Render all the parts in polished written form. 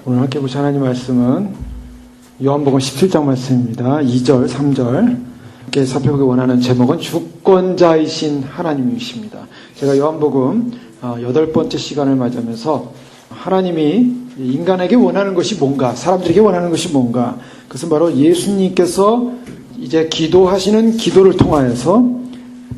오늘 함께 보실 하나님 말씀은 요한복음 17장 말씀입니다. 2절, 3절 함께 살펴보기 원하는 제목은 주권자이신 하나님이십니다. 제가 요한복음 8번째 시간을 맞이하면서 하나님이 인간에게 원하는 것이 뭔가, 사람들에게 원하는 것이 뭔가, 그것은 바로 예수님께서 이제 기도하시는 기도를 통하여서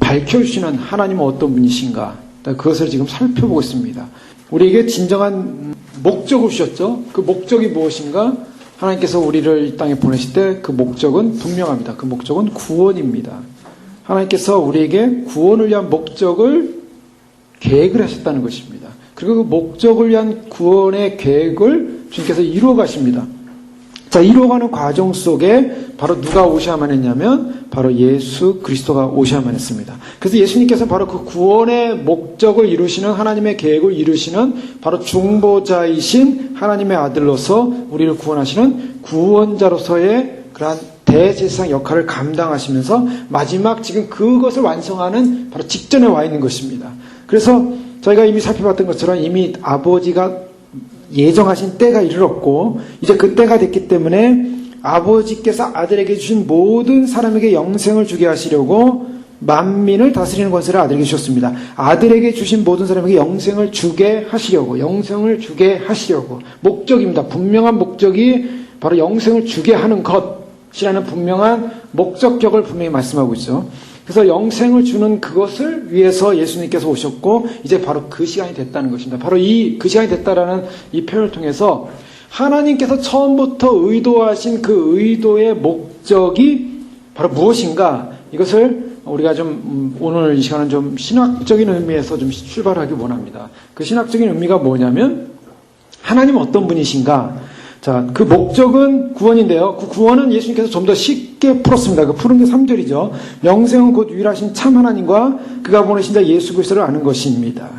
밝혀주시는 하나님은 어떤 분이신가, 그것을 지금 살펴보고 있습니다. 우리에게 진정한 목적을 주셨죠. 그 목적이 무엇인가? 하나님께서 우리를 이 땅에 보내실 때 그 목적은 분명합니다. 그 목적은 구원입니다. 하나님께서 우리에게 구원을 위한 목적을 계획을 하셨다는 것입니다. 그리고 그 목적을 위한 구원의 계획을 주님께서 이루어 가십니다. 자, 이루어가는 과정 속에 바로 누가 오셔야만 했냐면 바로 예수 그리스도가 오셔야만 했습니다. 그래서 예수님께서 바로 그 구원의 목적을 이루시는, 하나님의 계획을 이루시는 바로 중보자이신 하나님의 아들로서 우리를 구원하시는 구원자로서의 그러한 대제사장 역할을 감당하시면서 마지막 지금 그것을 완성하는 바로 직전에 와 있는 것입니다. 그래서 저희가 이미 살펴봤던 것처럼 이미 아버지가 예정하신 때가 이르렀고 이제 그 때가 됐기 때문에 아버지께서 아들에게 주신 모든 사람에게 영생을 주게 하시려고 만민을 다스리는 권세를 아들에게 주셨습니다. 아들에게 주신 모든 사람에게 영생을 주게 하시려고, 목적입니다. 분명한 목적이 바로 영생을 주게 하는 것이라는 분명한 목적격을 분명히 말씀하고 있죠. 그래서 영생을 주는 그것을 위해서 예수님께서 오셨고 이제 바로 그 시간이 됐다는 것입니다. 바로 그 시간이 됐다라는 이 표현을 통해서 하나님께서 처음부터 의도하신 그 의도의 목적이 바로 무엇인가, 이것을 우리가 좀 오늘 이 시간은 좀 신학적인 의미에서 좀 출발하기 원합니다. 그 신학적인 의미가 뭐냐면 하나님은 어떤 분이신가. 자, 그 목적은 구원인데요. 그 구원은 예수님께서 좀 더 쉽게 풀었습니다. 그 푸른 게 3절이죠. 영생은 곧 유일하신 참 하나님과 그가 보내신 자 예수 그리스도를 아는 것입니다.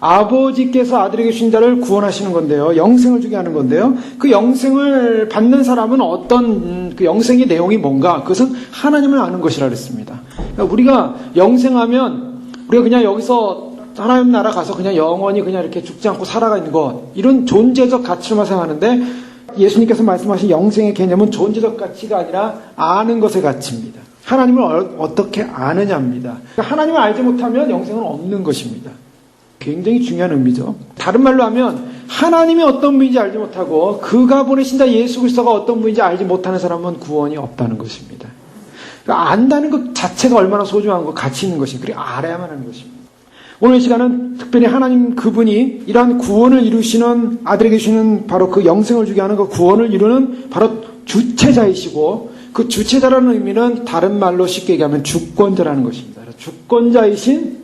아버지께서 아들에게 주신 자를 구원하시는 건데요. 영생을 주게 하는 건데요. 그 영생을 받는 사람은 어떤 그 영생의 내용이 뭔가? 그것은 하나님을 아는 것이라 그랬습니다. 그러니까 우리가 영생하면 우리가 그냥 여기서 하나님 나라 가서 그냥 영원히 그냥 이렇게 죽지 않고 살아가는 것, 이런 존재적 가치로만 생각하는데 예수님께서 말씀하신 영생의 개념은 존재적 가치가 아니라 아는 것의 가치입니다. 하나님을 어떻게 아느냐입니다. 그러니까 하나님을 알지 못하면 영생은 없는 것입니다. 굉장히 중요한 의미죠. 다른 말로 하면 하나님이 어떤 분인지 알지 못하고 그가 보내신 자 예수 그리스도가 어떤 분인지 알지 못하는 사람은 구원이 없다는 것입니다. 그러니까 안다는 것 자체가 얼마나 소중한 것, 가치 있는 것인가, 그리고 알아야만 하는 것입니다. 오늘 이 시간은 특별히 하나님 그분이 이러한 구원을 이루시는, 아들에게 주시는 바로 그 영생을 주게 하는 그 구원을 이루는 바로 주체자이시고, 그 주체자라는 의미는 다른 말로 쉽게 얘기하면 주권자라는 것입니다. 주권자이신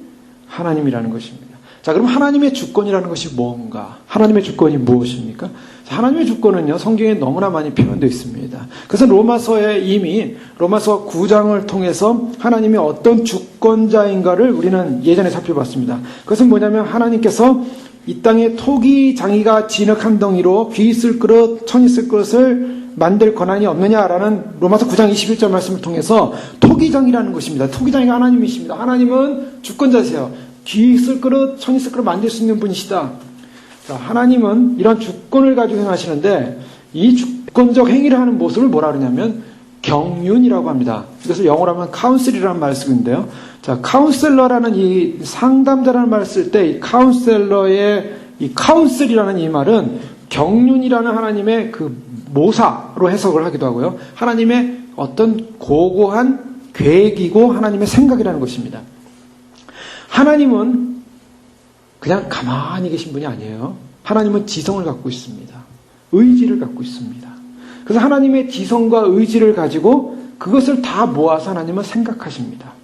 하나님이라는 것입니다. 자, 그럼 하나님의 주권이라는 것이 뭔가? 하나님의 주권이 무엇입니까? 자, 하나님의 주권은요, 성경에 너무나 많이 표현되어 있습니다. 그래서 로마서에 이미 로마서 9장을 통해서 하나님이 어떤 주권자인가를 우리는 예전에 살펴봤습니다. 그것은 뭐냐면 하나님께서 이 땅에 토기 장이가 진흙 덩이로 귀 있을 그릇, 천 있을 그릇을 만들 권한이 없느냐라는 로마서 9장 21절 말씀을 통해서 토기장이라는 것입니다. 토기장이가 하나님이십니다. 하나님은 주권자세요. 귀 있을 그릇, 천 있을 그릇 만들 수 있는 분이시다. 자, 하나님은 이런 주권을 가지고 행하시는데 이 주권적 행위를 하는 모습을 뭐라 그러냐면 경륜이라고 합니다. 이것을 영어로 하면 카운슬이라는 말을 쓰고 있는데요. 자, 카운셀러라는 이 상담자라는 말을 쓸 때 이 카운셀러의 이 카운슬이라는 이 말은 경륜이라는 하나님의 그 모사로 해석을 하기도 하고요. 하나님의 어떤 고고한 계획이고 하나님의 생각이라는 것입니다. 하나님은 그냥 가만히 계신 분이 아니에요. 하나님은 지성을 갖고 있습니다. 의지를 갖고 있습니다. 그래서 하나님의 지성과 의지를 가지고 그것을 다 모아서 하나님은 생각하십니다.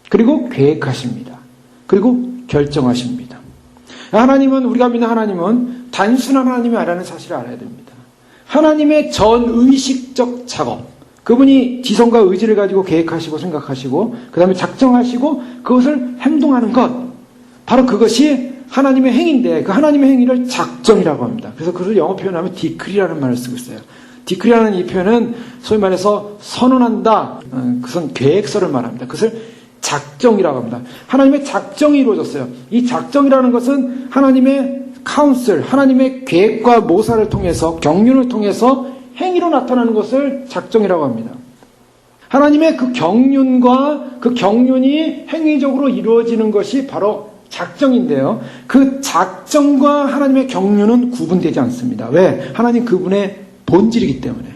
그리고 계획하십니다. 그리고 결정하십니다. 하나님은, 우리가 믿는 하나님은 단순한 하나님이 아니라는 사실을 알아야 됩니다. 하나님의 전의식적 작업, 그분이 지성과 의지를 가지고 계획하시고 생각하시고 그 다음에 작정하시고 그것을 행동하는 것, 바로 그것이 하나님의 행위인데 그 하나님의 행위를 작정이라고 합니다. 그래서 그것을 영어 표현하면 디크리라는 말을 쓰고 있어요. 디크리라는 이 표현은 소위 말해서 선언한다, 그것은 계획서를 말합니다. 그것을 작정이라고 합니다. 하나님의 작정이 이루어졌어요. 이 작정이라는 것은 하나님의 카운슬, 하나님의 계획과 모사를 통해서, 경륜을 통해서 행위로 나타나는 것을 작정이라고 합니다. 하나님의 그 경륜과 그 경륜이 행위적으로 이루어지는 것이 바로 작정인데요. 그 작정과 하나님의 경륜은 구분되지 않습니다. 왜? 하나님 그분의 본질이기 때문에.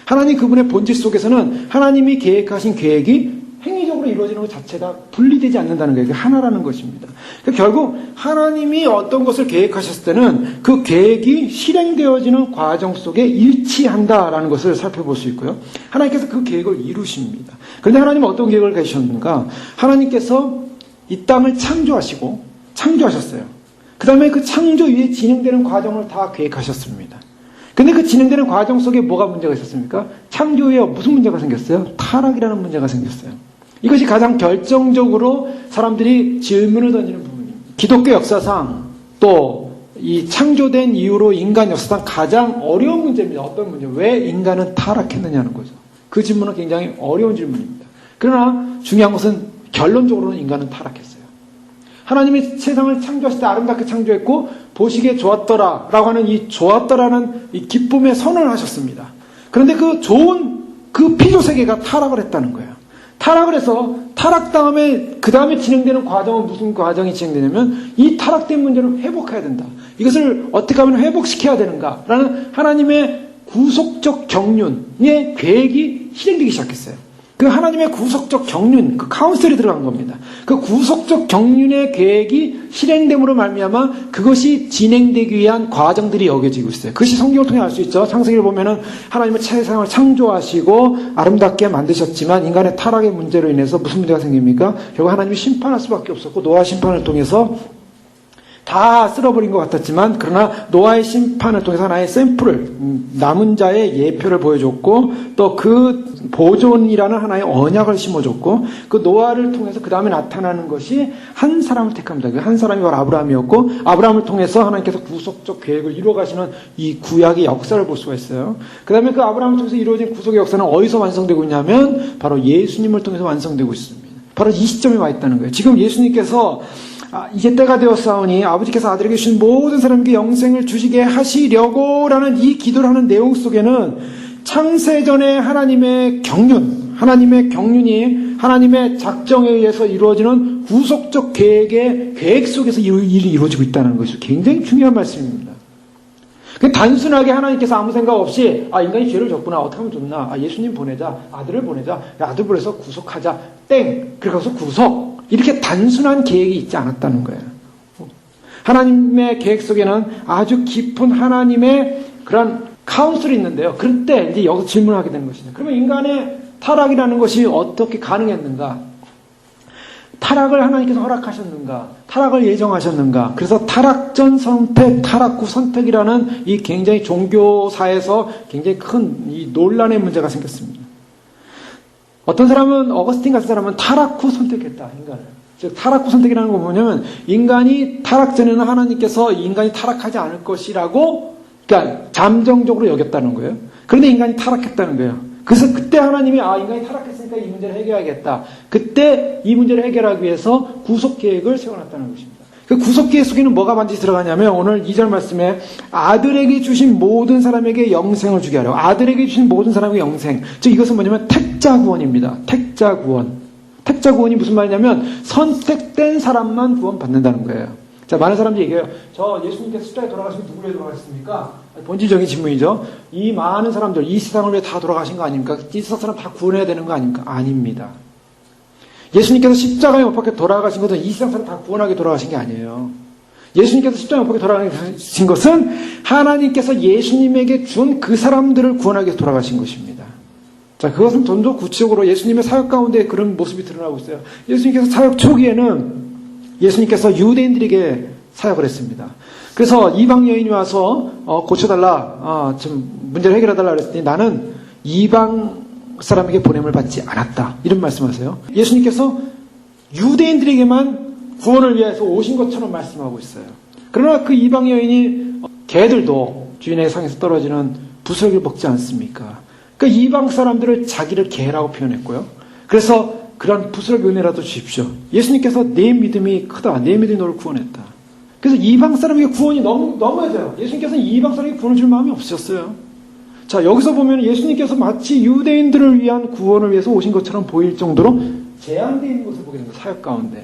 하나님 그분의 본질 속에서는 하나님이 계획하신 계획이 행위적으로 이루어지는 것 자체가 분리되지 않는다는 거예요. 그게 하나라는 것입니다. 그러니까 결국 하나님이 어떤 것을 계획하셨을 때는 그 계획이 실행되어지는 과정 속에 일치한다라는 것을 살펴볼 수 있고요. 하나님께서 그 계획을 이루십니다. 그런데 하나님은 어떤 계획을 가지셨는가? 하나님께서 이 땅을 창조하셨어요. 그 다음에 그 창조 위에 진행되는 과정을 다 계획하셨습니다. 근데 그 진행되는 과정 속에 뭐가 문제가 있었습니까? 창조 후에 무슨 문제가 생겼어요? 타락이라는 문제가 생겼어요. 이것이 가장 결정적으로 사람들이 질문을 던지는 부분입니다. 기독교 역사상 또 이 창조된 이후로 인간 역사상 가장 어려운 문제입니다. 어떤 문제? 왜 인간은 타락했느냐는 거죠. 그 질문은 굉장히 어려운 질문입니다. 그러나 중요한 것은 결론적으로는 인간은 타락했어요. 하나님이 세상을 창조하실 때 아름답게 창조했고 보시기에 좋았더라 라고 하는 이 좋았더라는 이 기쁨의 선언을 하셨습니다. 그런데 그 좋은 그 피조세계가 타락을 했다는 거예요. 타락을 해서 타락 다음에 그 다음에 진행되는 과정은 무슨 과정이 진행되냐면 이 타락된 문제를 회복해야 된다. 이것을 어떻게 하면 회복시켜야 되는가라는 하나님의 구속적 경륜의 계획이 실행되기 시작했어요. 그 하나님의 구속적 경륜, 그 카운셀이 들어간 겁니다. 그 구속적 경륜의 계획이 실행됨으로 말미암아 그것이 진행되기 위한 과정들이 여겨지고 있어요. 그것이 성경을 통해 알 수 있죠. 창세기를 보면은 하나님은 세상을 창조하시고 아름답게 만드셨지만 인간의 타락의 문제로 인해서 무슨 문제가 생깁니까? 결국 하나님이 심판할 수밖에 없었고 노아 심판을 통해서 다 쓸어버린 것 같았지만 그러나 노아의 심판을 통해서 하나의 샘플을 남은 자의 예표를 보여줬고 또 그 보존이라는 하나의 언약을 심어줬고 그 노아를 통해서 그 다음에 나타나는 것이 한 사람을 택합니다. 그 한 사람이 바로 아브라함이었고 아브라함을 통해서 하나님께서 구속적 계획을 이루어가시는 이 구약의 역사를 볼 수가 있어요. 그 다음에 그 아브라함을 통해서 이루어진 구속의 역사는 어디서 완성되고 있냐면 바로 예수님을 통해서 완성되고 있습니다. 바로 이 시점에 와 있다는 거예요. 지금 예수님께서 이제 때가 되었사오니 아버지께서 아들에게 주신 모든 사람에게 영생을 주시게 하시려고 라는 이 기도를 하는 내용 속에는 창세전의 하나님의 경륜이 하나님의 작정에 의해서 이루어지는 구속적 계획 속에서 일이 이루어지고 있다는 것이 굉장히 중요한 말씀입니다. 단순하게 하나님께서 아무 생각 없이 인간이 죄를 졌구나 어떻게 하면 좋나 예수님 보내자 아들을 보내자 아들 보내서 구속하자 그래서 구속 이렇게 단순한 계획이 있지 않았다는 거예요. 하나님의 계획 속에는 아주 깊은 하나님의 그런 카운슬이 있는데요. 그때 이제 여기서 질문하게 되는 것이죠. 그러면 인간의 타락이라는 것이 어떻게 가능했는가? 타락을 하나님께서 허락하셨는가? 타락을 예정하셨는가? 그래서 타락 전 선택, 타락 후 선택이라는 이 굉장히 종교사에서 굉장히 큰 이 논란의 문제가 생겼습니다. 어떤 사람은 어거스틴 같은 사람은 타락 후 선택했다 인간을. 즉 타락 후 선택이라는 거 뭐냐면 인간이 타락 전에는 하나님께서 인간이 타락하지 않을 것이라고 그러니까 잠정적으로 여겼다는 거예요. 그런데 인간이 타락했다는 거예요. 그래서 그때 하나님이 인간이 타락했으니까 이 문제를 해결해야겠다. 그때 이 문제를 해결하기 위해서 구속 계획을 세워놨다는 것입니다. 그 구속 계획 속에는 뭐가 반드시 들어가냐면 오늘 2절 말씀에 아들에게 주신 모든 사람에게 영생을 주게 하려. 아들에게 주신 모든 사람에게 영생. 즉 이것은 뭐냐면 택자 구원입니다. 택자 구원. 택자 구원이 무슨 말이냐면 선택된 사람만 구원받는다는 거예요. 자, 많은 사람들이 얘기해요. 저 예수님께서 십자가에 돌아가시면 누구를 위해 돌아가셨습니까? 본질적인 질문이죠. 이 많은 사람들, 이 세상을 위해 다 돌아가신 거 아닙니까? 이 세상 사람 다 구원해야 되는 거 아닙니까? 아닙니다. 예수님께서 십자가에 못 박혀 돌아가신 것은 이 세상 사람 다 구원하게 돌아가신 게 아니에요. 예수님께서 십자가에 못 박혀 돌아가신 것은 하나님께서 예수님에게 준 그 사람들을 구원하기 위해서 돌아가신 것입니다. 자, 그것은 좀 더 구체적으로 예수님의 사역 가운데 그런 모습이 드러나고 있어요. 예수님께서 사역 초기에는 예수님께서 유대인들에게 사역을 했습니다. 그래서 이방 여인이 와서 고쳐달라, 좀 문제를 해결해달라 그랬더니 나는 이방 사람에게 보냄을 받지 않았다. 이런 말씀하세요. 예수님께서 유대인들에게만 구원을 위해서 오신 것처럼 말씀하고 있어요. 그러나 그 이방 여인이 개들도 주인의 상에서 떨어지는 부스러기를 먹지 않습니까? 그 이방 사람들을 자기를 개라고 표현했고요. 그래서 그런 부스러기 은혜라도 주십시오. 예수님께서 내 믿음이 크다. 내 믿음이 너를 구원했다. 그래서 이방 사람에게 구원이 넘어져요. 예수님께서는 이방 사람에게 구원을 줄 마음이 없으셨어요. 자, 여기서 보면 예수님께서 마치 유대인들을 위한 구원을 위해서 오신 것처럼 보일 정도로 제한되어 있는 것을 보게 됩니다. 사역 가운데.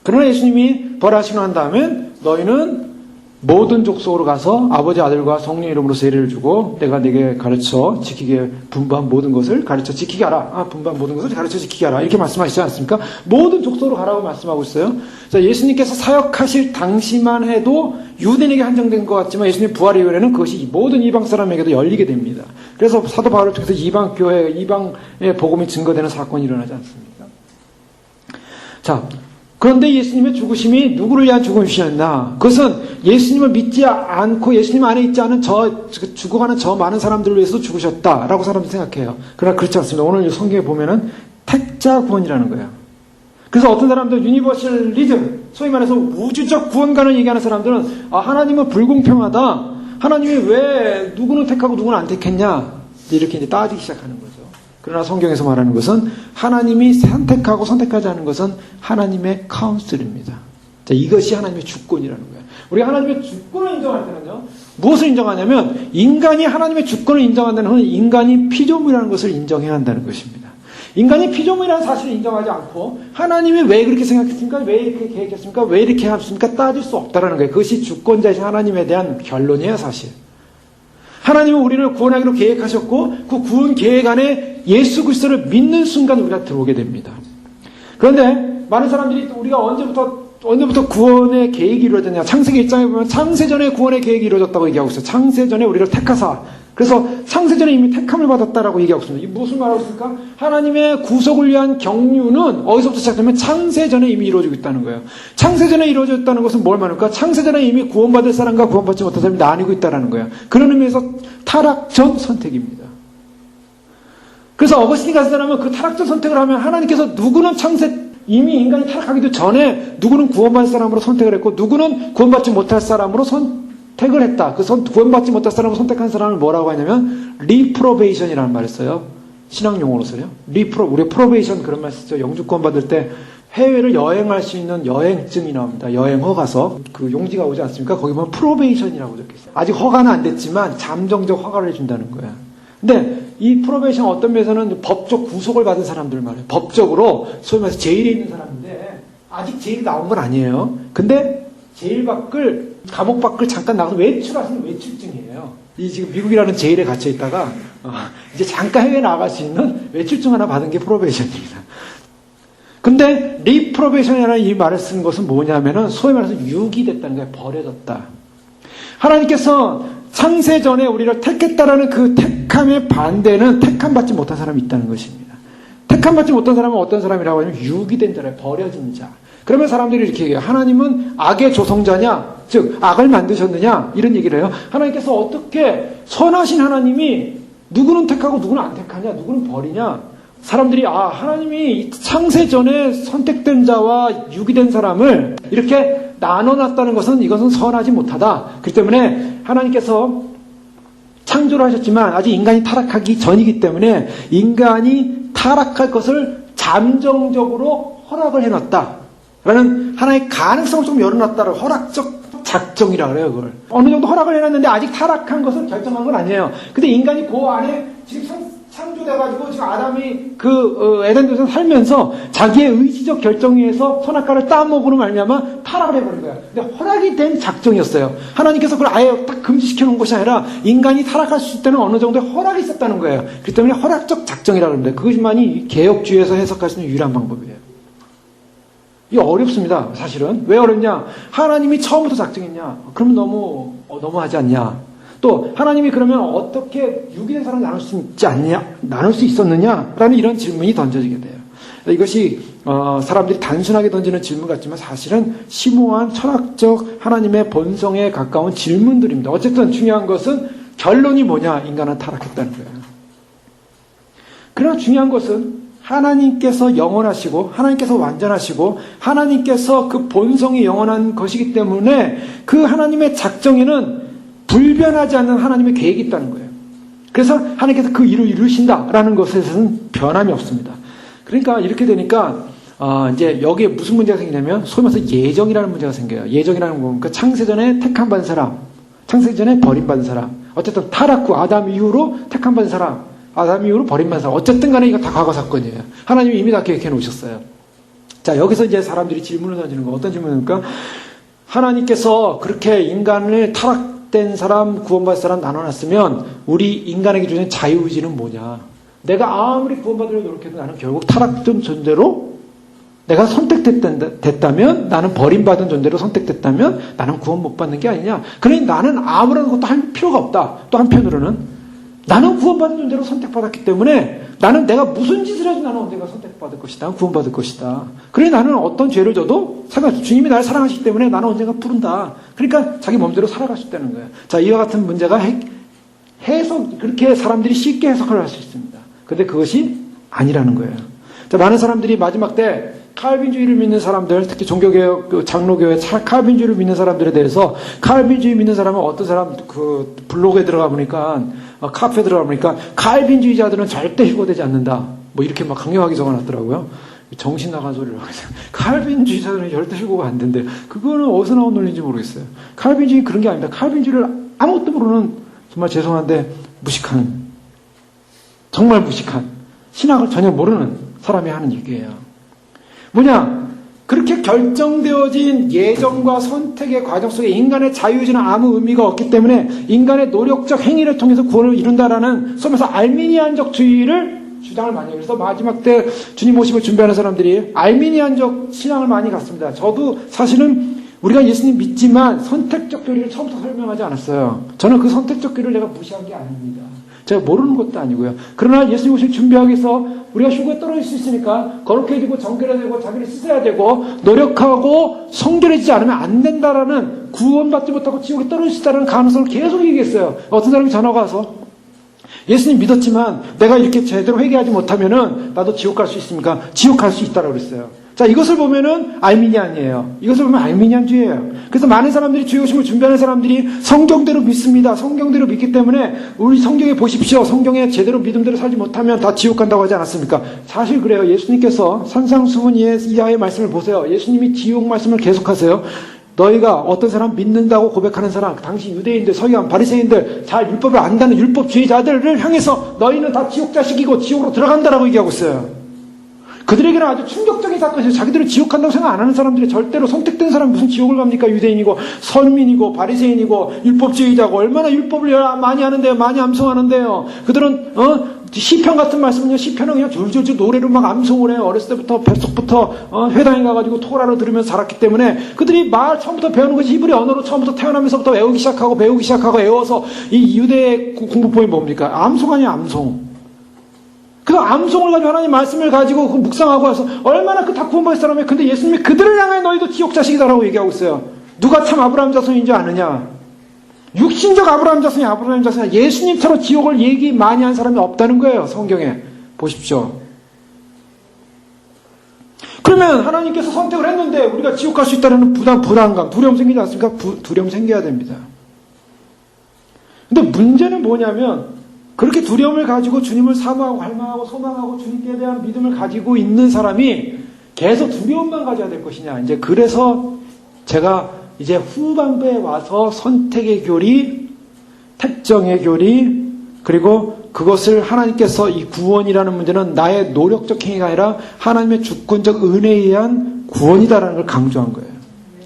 그러나 예수님이 벌하시고 난 다음에 너희는 모든 족속으로 가서 아버지, 아들과 성령 이름으로 세례를 주고 내가 네게 가르쳐 지키게 분부한 모든 것을 가르쳐 지키게 하라. 분부한 모든 것을 가르쳐 지키게 하라. 이렇게 말씀하시지 않습니까? 모든 족속으로 가라고 말씀하고 있어요. 자, 예수님께서 사역하실 당시만 해도 유대인에게 한정된 것 같지만 예수님 부활 이후에는 그것이 모든 이방 사람에게도 열리게 됩니다. 그래서 사도 바울을 통해서 이방 교회, 이방의 복음이 증거되는 사건이 일어나지 않습니까? 자, 그런데 예수님의 죽으심이 누구를 위한 죽음이셨나? 그것은 예수님을 믿지 않고 예수님 안에 있지 않은 죽어가는 저 많은 사람들을 위해서 죽으셨다라고 사람들이 생각해요. 그러나 그렇지 않습니다. 오늘 성경에 보면은 택자 구원이라는 거예요. 그래서 어떤 사람들 유니버셜리즘, 소위 말해서 우주적 구원관을 얘기하는 사람들은 하나님은 불공평하다. 하나님이 왜 누구는 택하고 누구는 안 택했냐? 이렇게 이제 따지기 시작하는 거죠. 그러나 성경에서 말하는 것은 하나님이 선택하고 선택하지 않은 것은 하나님의 카운슬입니다. 자, 이것이 하나님의 주권이라는 거예요. 우리가 하나님의 주권을 인정할 때는요, 무엇을 인정하냐면 인간이 하나님의 주권을 인정한다는 것은 인간이 피조물이라는 것을 인정해야 한다는 것입니다. 인간이 피조물이라는 사실을 인정하지 않고 하나님이 왜 그렇게 생각했습니까? 왜 이렇게 계획했습니까? 왜 이렇게 했습니까? 따질 수 없다는 거예요. 그것이 주권자이신 하나님에 대한 결론이에요, 사실. 하나님은 우리를 구원하기로 계획하셨고 그 구원 계획 안에 예수 그리스도를 믿는 순간 우리가 들어오게 됩니다. 그런데 많은 사람들이 우리가 언제부터 구원의 계획이 이루어졌냐? 창세기 1장에 보면 창세전에 구원의 계획이 이루어졌다고 얘기하고 있어요. 창세전에 우리를 택하사. 그래서 창세전에 이미 택함을 받았다라고 얘기하고 있습니다. 이게 무슨 말하고 있습니까? 하나님의 구속을 위한 경륜은 어디서부터 시작되면 창세전에 이미 이루어지고 있다는 거예요. 창세전에 이루어졌다는 것은 뭘 말합니까? 창세전에 이미 구원받을 사람과 구원받지 못한 사람이 나뉘고 있다는 거예요. 그런 의미에서 타락 전 선택입니다. 그래서 어거스틴이 가서 하면 그 타락 전 선택을 하면 하나님께서 누구는 이미 인간이 타락하기도 전에 누구는 구원받을 사람으로 선택을 했고 누구는 구원받지 못할 사람으로 선택을 했다. 구원받지 못할 사람을 선택한 사람을 뭐라고 하냐면 리프로베이션이라는 말을 써요. 신학 용어로서요. 우리 프로베이션 그런 말 쓰죠. 영주권 받을 때 해외를 여행할 수 있는 여행증이 나옵니다. 여행 허가서. 그 용지가 오지 않습니까? 거기 보면 프로베이션이라고 적혀있어요. 아직 허가는 안 됐지만 잠정적 허가를 해준다는 거예요. 근데 이 프로베이션 어떤 면에서는 법적 구속을 받은 사람들 말이에요. 법적으로 소위 말해서 제일에 있는 사람인데 아직 제일 나온 건 아니에요. 근데 감옥 밖을 잠깐 나가서 외출하시는 외출증이에요. 이 지금 미국이라는 제일에 갇혀 있다가 이제 잠깐 해외에 나갈 수 있는 외출증 하나 받은 게 프로베이션입니다. 근데 리프로베이션이라는 이 말을 쓴 것은 뭐냐면은 소위 말해서 유기됐다는 거예요. 버려졌다. 하나님께서 창세전에 우리를 택했다라는 그 택함의 반대는 택함받지 못한 사람이 있다는 것입니다. 택함받지 못한 사람은 어떤 사람이라고 하냐면 유기된 자라, 버려진 자. 그러면 사람들이 이렇게 얘기해요. 하나님은 악의 조성자냐? 즉 악을 만드셨느냐? 이런 얘기를 해요. 하나님께서 어떻게 선하신 하나님이 누구는 택하고 누구는 안 택하냐? 누구는 버리냐? 사람들이 하나님이 창세전에 선택된 자와 유기된 사람을 이렇게 나눠놨다는 것은 이것은 선하지 못하다. 그렇기 때문에 하나님께서 창조를 하셨지만 아직 인간이 타락하기 전이기 때문에 인간이 타락할 것을 잠정적으로 허락을 해놨다. 라는 하나의 가능성을 좀 열어놨다는 허락적 작정이라 그래요, 그걸. 어느 정도 허락을 해놨는데 아직 타락한 것을 결정한 건 아니에요. 근데 인간이 그 안에 지금 창조돼가지고 지금 아담이 에덴동산에서 살면서 자기의 의지적 결정에 의해서 선악과를 따먹으로 말미암아 타락을 해버린 거예요. 근데 허락이 된 작정이었어요. 하나님께서 그걸 아예 딱 금지시켜 놓은 것이 아니라 인간이 타락할 수 있을 때는 어느 정도의 허락이 있었다는 거예요. 그렇기 때문에 허락적 작정이라고 합니다. 그것만이 개혁주의에서 해석할 수 있는 유일한 방법이에요. 이게 어렵습니다, 사실은. 왜 어렵냐? 하나님이 처음부터 작정했냐? 그러면 너무하지 않냐? 또 하나님이 그러면 어떻게 유기된 사람을 나눌 수 있지 않냐? 나눌 수 있었느냐? 라는 이런 질문이 던져지게 돼요. 이것이 사람들이 단순하게 던지는 질문 같지만 사실은 심오한 철학적 하나님의 본성에 가까운 질문들입니다. 어쨌든 중요한 것은 결론이 뭐냐? 인간은 타락했다는 거예요. 그러나 중요한 것은 하나님께서 영원하시고 하나님께서 완전하시고 하나님께서 그 본성이 영원한 것이기 때문에 그 하나님의 작정에는 불변하지 않는 하나님의 계획이 있다는 거예요. 그래서 하나님께서 그 일을 이루신다라는 것에서는 변함이 없습니다. 그러니까 이렇게 되니까 이제 여기에 무슨 문제가 생기냐면 소위 말해서 예정이라는 문제가 생겨요. 예정이라는 건 뭡니까? 창세전에 택함받은 사람, 창세전에 버림받은 사람, 어쨌든 타락 후 아담 이후로 택함받은 사람, 아담 이후로 버림받은 사람, 어쨌든 간에 이거 다 과거 사건이에요. 하나님이 이미 다 계획해 놓으셨어요. 자, 여기서 이제 사람들이 질문을 던지는 거 어떤 질문입니까? 하나님께서 그렇게 인간을 타락된 사람, 구원받은 사람 나눠놨으면 우리 인간에게 주는 자유의지는 뭐냐? 내가 아무리 구원받으려고 노력해도 나는 결국 타락된 존재로 내가 선택됐다면, 나는 버림받은 존재로 선택됐다면 나는 구원 못 받는 게 아니냐. 그러니 나는 아무런 것도 할 필요가 없다. 또 한편으로는 나는 구원받은 존재로 선택받았기 때문에 나는 내가 무슨 짓을 해도 나는 언젠가 선택받을 것이다. 구원받을 것이다. 그러니 나는 어떤 죄를 져도 주님이 나를 사랑하시기 때문에 나는 언젠가 부른다. 그러니까 자기 몸대로 살아갈 수 있다는 거예요. 자, 이와 같은 문제가 그렇게 사람들이 쉽게 해석을 할 수 있습니다. 근데 그것이 아니라는 거예요. 자, 많은 사람들이 마지막 때 칼빈주의를 믿는 사람들, 특히 종교개혁, 장로교회 칼빈주의를 믿는 사람들에 대해서 칼빈주의 믿는 사람은 어떤 사람 블로그에 들어가 보니까 카페에 들어가 보니까 칼빈주의자들은 절대 휴거되지 않는다. 뭐 이렇게 막 강력하게 적어놨더라고요. 정신 나간 소리를 하고 있어요. 칼빈주의자들은 절대 휴거가 안 된대요. 그거는 어디서 나온 논리인지 모르겠어요. 칼빈주의 그런 게 아닙니다. 칼빈주의를 아무것도 모르는 정말 죄송한데 정말 무식한 신학을 전혀 모르는 사람이 하는 얘기예요. 뭐냐? 그렇게 결정되어진 예정과 선택의 과정 속에 인간의 자유의지는 아무 의미가 없기 때문에 인간의 노력적 행위를 통해서 구원을 이룬다라는 소면서 알미니안적 주의를 주장을 많이 해요. 그래서 마지막 때 주님 오심을 준비하는 사람들이 알미니안적 신앙을 많이 갖습니다. 저도 사실은 우리가 예수님 믿지만 선택적 교리를 처음부터 설명하지 않았어요. 저는 그 선택적 교리를 내가 무시한 게 아닙니다. 제가 모르는 것도 아니고요. 그러나 예수님 오실 준비하기 위해서 우리가 휴거에 떨어질 수 있으니까 거룩해지고 정결해야 되고 자기를 씻어야 되고 노력하고 성결해지지 않으면 안 된다라는 구원받지 못하고 지옥에 떨어질 수 있다는 가능성을 계속 얘기했어요. 어떤 사람이 전화가 와서 예수님 믿었지만 내가 이렇게 제대로 회개하지 못하면은 나도 지옥 갈 수 있습니까? 지옥 갈 수 있다라고 그랬어요. 자, 이것을 보면은 알미니안이에요. 이것을 보면 알미니안주의예요. 그래서 많은 사람들이 주의 오심을 준비하는 사람들이 성경대로 믿습니다. 성경대로 믿기 때문에 우리 성경에 보십시오. 성경에 제대로 믿음대로 살지 못하면 다 지옥 간다고 하지 않았습니까? 사실 그래요. 예수님께서 산상수훈 이하의 말씀을 보세요. 예수님이 지옥 말씀을 계속하세요. 너희가 어떤 사람 믿는다고 고백하는 사람, 당시 유대인들, 서기관, 바리새인들, 잘 율법을 안다는 율법주의자들을 향해서 너희는 다 지옥 자식이고 지옥으로 들어간다라고 얘기하고 있어요. 그들에게는 아주 충격적인 사건이에요. 자기들은 지옥 간다고 생각 안 하는 사람들이 절대로 선택된 사람이 무슨 지옥을 갑니까? 유대인이고 선민이고 바리새인이고 율법주의자고 얼마나 율법을 많이 하는데요. 많이 암송하는데요. 그들은 시편 같은 말씀은요. 시편은 그냥 줄줄줄 노래로 막 암송을 해요. 어렸을 때부터 뱃속부터 회당에 가가지고 토라를 들으면서 자랐기 때문에 그들이 말 처음부터 배우는 것이 히브리 언어로 처음부터 태어나면서부터 배우기 시작하고 외워서 이 유대 공부법이 뭡니까? 암송 아니야 암송. 그 암송을 가지고 하나님 말씀을 가지고 그 묵상하고 와서 얼마나 그 다 구원받을 사람이에요. 근데 예수님이 그들을 향해 너희도 지옥 자식이다라고 얘기하고 있어요. 누가 참 아브라함 자손인 줄 아느냐? 육신적 아브라함 자손이 예수님처럼 지옥을 얘기 많이 한 사람이 없다는 거예요. 성경에 보십시오. 그러면 하나님께서 선택을 했는데 우리가 지옥 갈 수 있다는 불안감, 두려움 생기지 않습니까? 두려움 생겨야 됩니다. 근데 문제는 뭐냐면 그렇게 두려움을 가지고 주님을 사모하고 갈망하고 소망하고 주님께 대한 믿음을 가지고 있는 사람이 계속 두려움만 가져야 될 것이냐. 이제 그래서 제가 이제 후반부에 와서 선택의 교리, 택정의 교리, 그리고 그것을 하나님께서 이 구원이라는 문제는 나의 노력적 행위가 아니라 하나님의 주권적 은혜에 의한 구원이다라는 걸 강조한 거예요.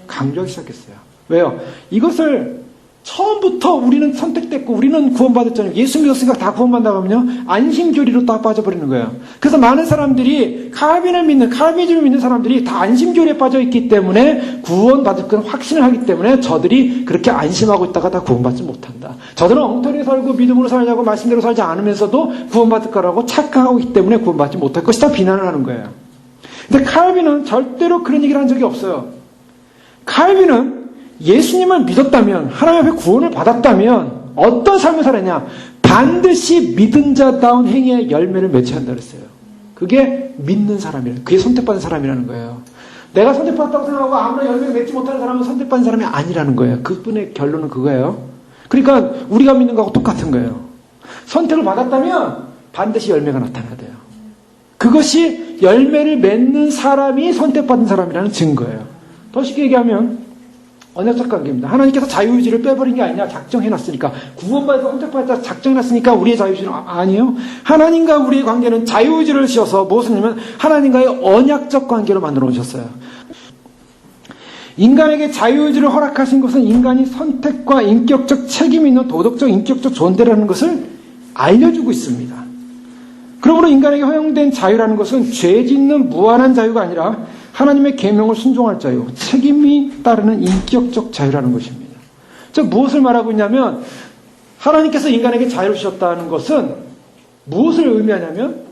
강조하기 시작했어요. 왜요? 이것을 처음부터 우리는 선택됐고 우리는 구원받았잖아요. 예수 믿었으니까 다 구원받는다고 하면요. 안심교리로 딱 빠져버리는 거예요. 그래서 많은 사람들이 칼빈주의를 믿는 사람들이 다 안심교리에 빠져있기 때문에 구원받을 그런 확신을 하기 때문에 저들이 그렇게 안심하고 있다가 다 구원받지 못한다. 저들은 엉터리에 살고 믿음으로 살자고 말씀대로 살지 않으면서도 구원받을 거라고 착각하고 있기 때문에 구원받지 못할 것이다 비난을 하는 거예요. 근데 칼빈은 절대로 그런 얘기를 한 적이 없어요. 칼빈은 예수님을 믿었다면 하나님 앞에 구원을 받았다면 어떤 삶을 살았냐? 반드시 믿은 자다운 행위의 열매를 맺어야 한다 그랬어요. 그게 믿는 사람이라는, 그게 선택받은 사람이라는 거예요. 내가 선택받았다고 생각하고 아무런 열매를 맺지 못하는 사람은 선택받은 사람이 아니라는 거예요. 그분의 결론은 그거예요. 그러니까 우리가 믿는 거하고 똑같은 거예요. 선택을 받았다면 반드시 열매가 나타나야 돼요. 그것이 열매를 맺는 사람이 선택받은 사람이라는 증거예요. 더 쉽게 얘기하면 언약적 관계입니다. 하나님께서 자유의지를 빼버린 게 아니냐. 작정해놨으니까. 구원받아서 선택받았다 작정해놨으니까 우리의 자유의지는 아니에요. 하나님과 우리의 관계는 자유의지를 씌워서 무엇을 하냐면 하나님과의 언약적 관계로 만들어 오셨어요. 인간에게 자유의지를 허락하신 것은 인간이 선택과 인격적 책임이 있는 도덕적 인격적 존재라는 것을 알려주고 있습니다. 그러므로 인간에게 허용된 자유라는 것은 죄 짓는 무한한 자유가 아니라 하나님의 계명을 순종할 자유, 책임이 따르는 인격적 자유라는 것입니다. 즉 무엇을 말하고 있냐면 하나님께서 인간에게 자유를 주셨다는 것은 무엇을 의미하냐면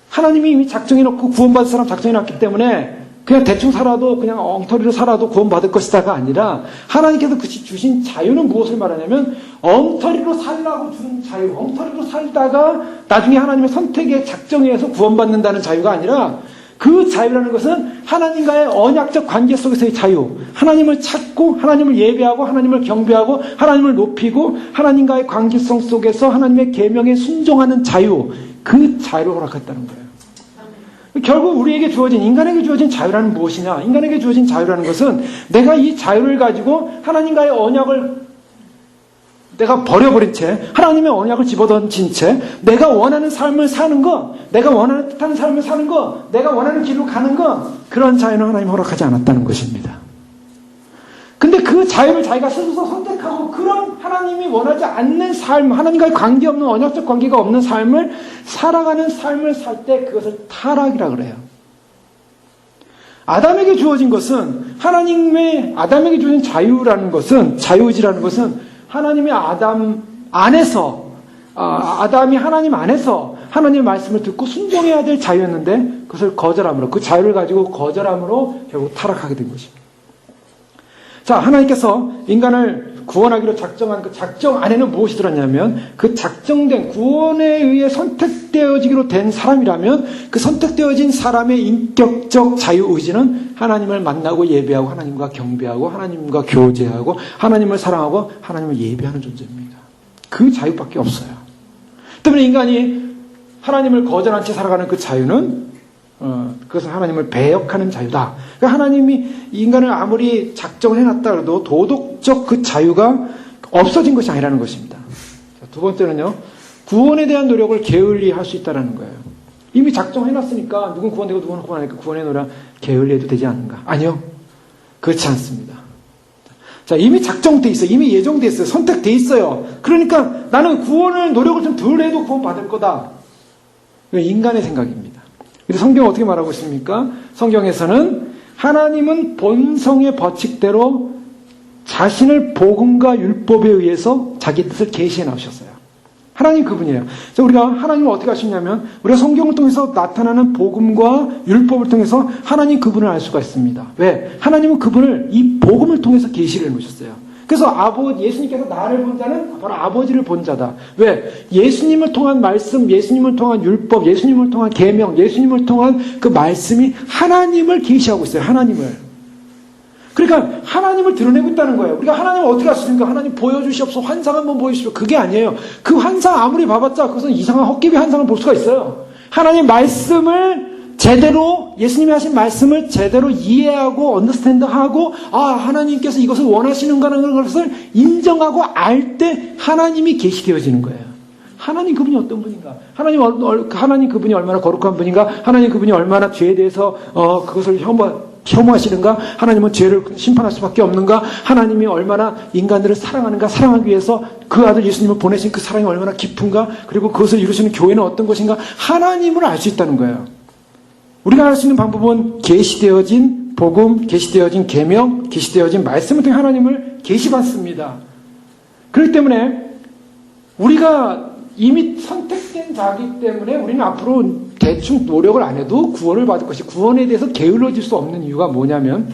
하나님이 이미 작정해놓고 구원받을 사람 작정해놨기 때문에 그냥 대충 살아도 그냥 엉터리로 살아도 구원받을 것이다가 아니라 하나님께서 주신 자유는 무엇을 말하냐면 엉터리로 살라고 준 자유, 엉터리로 살다가 나중에 하나님의 선택에 작정해서 구원받는다는 자유가 아니라 그 자유라는 것은 하나님과의 언약적 관계 속에서의 자유, 하나님을 찾고 하나님을 예배하고 하나님을 경배하고 하나님을 높이고 하나님과의 관계성 속에서 하나님의 계명에 순종하는 자유, 그 자유를 허락했다는 거예요. 결국 우리에게 주어진, 인간에게 주어진 자유라는 무엇이냐? 인간에게 주어진 자유라는 것은 내가 이 자유를 가지고 하나님과의 언약을 내가 버려버린 채, 하나님의 언약을 집어던진 채, 내가 원하는 삶을 사는 거, 내가 원하는 뜻하는 삶을 사는 거, 내가 원하는 길로 가는 거, 그런 자유는 하나님 허락하지 않았다는 것입니다. 근데 그 자유를 자기가 스스로 선택하고 그런 하나님이 원하지 않는 삶, 하나님과의 관계없는 언약적 관계가 없는 삶을 살아가는 삶을 살 때 그것을 타락이라 그래요. 아담에게 주어진 것은 아담에게 주어진 자유라는 것은, 자유의지라는 것은 하나님의 아담이 하나님 안에서 하나님의 말씀을 듣고 순종해야 될 자유였는데 그것을 거절함으로, 그 자유를 가지고 거절함으로 결국 타락하게 된 것입니다. 자, 하나님께서 인간을 구원하기로 작정한 그 작정 안에는 무엇이 들었냐면 그 작정된 구원에 의해 선택되어지기로 된 사람이라면 그 선택되어진 사람의 인격적 자유의지는 하나님을 만나고 예배하고 하나님과 경배하고 하나님과 교제하고 하나님을 사랑하고 하나님을 예배하는 존재입니다. 그 자유밖에 없어요. 때문에 인간이 하나님을 거절한 채 살아가는 그 자유는 그것은 하나님을 배역하는 자유다. 그러니까 하나님이 인간을 아무리 작정을 해놨다 해도 도덕적 그 자유가 없어진 것이 아니라는 것입니다. 두 번째는요, 구원에 대한 노력을 게을리할 수 있다는 거예요. 이미 작정해놨으니까 누군 구원되고 누구는 구원하니까 구원의 노력 게을리해도 되지 않는가? 아니요, 그렇지 않습니다. 자, 이미 작정돼 있어요. 이미 예정돼 있어요. 선택돼 있어요. 그러니까 나는 구원을 노력을 좀 덜 해도 구원받을 거다. 이건 인간의 생각입니다. 근데 성경은 어떻게 말하고 있습니까? 성경에서는 하나님은 본성의 법칙대로 자신을 복음과 율법에 의해서 자기 뜻을 계시해 나오셨어요. 하나님 그분이에요. 그래서 우리가 하나님을 어떻게 아시냐면 우리가 성경을 통해서 나타나는 복음과 율법을 통해서 하나님 그분을 알 수가 있습니다. 왜? 하나님은 그분을 이 복음을 통해서 계시를 해놓으셨어요. 그래서 예수님께서 나를 본 자는 바로 아버지를 본 자다. 왜? 예수님을 통한 말씀, 예수님을 통한 율법, 예수님을 통한 계명, 예수님을 통한 그 말씀이 하나님을 계시하고 있어요. 하나님을. 그러니까 하나님을 드러내고 있다는 거예요. 우리가 하나님을 어떻게 아십니까? 하나님 보여주시옵소서, 환상 한번 보여주시오. 그게 아니에요. 그 환상 아무리 봐봤자 그것은 이상한 헛개비 환상을 볼 수가 있어요. 하나님 말씀을 제대로, 예수님이 하신 말씀을 제대로 이해하고 언더스탠드하고 하나님께서 이것을 원하시는가라는 것을 인정하고 알 때 하나님이 계시되어지는 거예요. 하나님 그분이 어떤 분인가? 하나님 그분이 얼마나 거룩한 분인가? 하나님 그분이 얼마나 죄에 대해서 그것을 혐오하시는가? 하나님은 죄를 심판할 수밖에 없는가? 하나님이 얼마나 인간들을 사랑하는가? 사랑하기 위해서 그 아들 예수님을 보내신 그 사랑이 얼마나 깊은가? 그리고 그것을 이루시는 교회는 어떤 것인가? 하나님을 알 수 있다는 거예요. 우리가 알 수 있는 방법은 계시되어진 복음, 계시되어진 계명, 계시되어진 말씀을 통해 하나님을 계시받습니다. 그렇기 때문에 우리가 이미 선택된 자이기 때문에 우리는 앞으로 대충 노력을 안 해도 구원을 받을 것이, 구원에 대해서 게을러질 수 없는 이유가 뭐냐면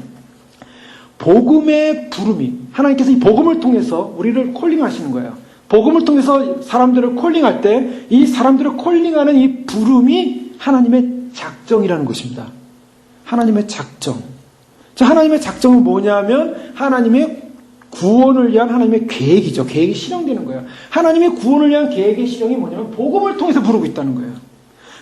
복음의 부름이, 하나님께서 이 복음을 통해서 우리를 콜링하시는 거예요. 복음을 통해서 사람들을 콜링할 때 이 사람들을 콜링하는 이 부름이 하나님의 작정이라는 것입니다. 하나님의 작정. 자, 하나님의 작정은 뭐냐면 하나님의 구원을 위한 하나님의 계획이죠. 계획이 실현되는 거예요. 하나님의 구원을 위한 계획의 실현이 뭐냐면 복음을 통해서 부르고 있다는 거예요.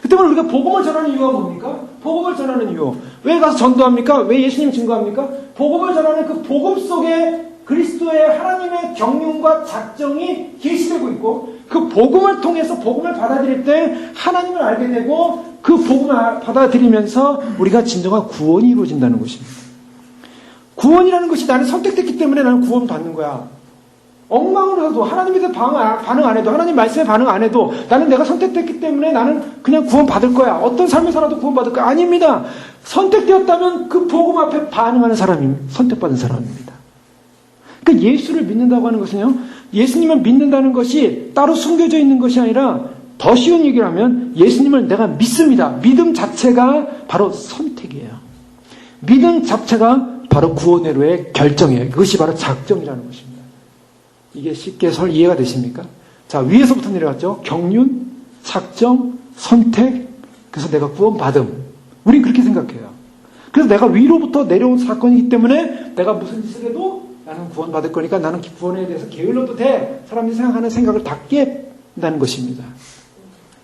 그 때문에 우리가 복음을 전하는 이유가 뭡니까? 복음을 전하는 이유. 왜 가서 전도합니까? 왜 예수님 증거합니까? 복음을 전하는 그 복음 속에 그리스도의 하나님의 경륜과 작정이 계시되고 있고, 그 복음을 통해서 복음을 받아들일 때 하나님을 알게 되고, 그 복음을 받아들이면서 우리가 진정한 구원이 이루어진다는 것입니다. 구원이라는 것이 나는 선택됐기 때문에 나는 구원 받는 거야. 엉망으로 해도 하나님에 대해서 반응 안 해도, 하나님 말씀에 반응 안 해도 나는 내가 선택됐기 때문에 나는 그냥 구원 받을 거야. 어떤 삶을 살아도 구원 받을 거야. 아닙니다. 선택되었다면 그 복음 앞에 반응하는 사람이 선택받은 사람입니다. 그러니까 예수를 믿는다고 하는 것은요, 예수님을 믿는다는 것이 따로 숨겨져 있는 것이 아니라 더 쉬운 얘기를 하면 예수님을 내가 믿습니다. 믿음 자체가 바로 선택이에요. 믿음 자체가 바로 구원의 결정이에요. 그것이 바로 작정이라는 것입니다. 이게 쉽게 이해가 되십니까? 자, 위에서부터 내려갔죠. 경륜, 작정, 선택. 그래서 내가 구원받음. 우린 그렇게 생각해요. 그래서 내가 위로부터 내려온 사건이기 때문에 내가 무슨 짓을 해도 나는 구원받을 거니까 나는 구원에 대해서 게을러도 돼. 사람들이 생각하는 생각을 다 깬다는 것입니다.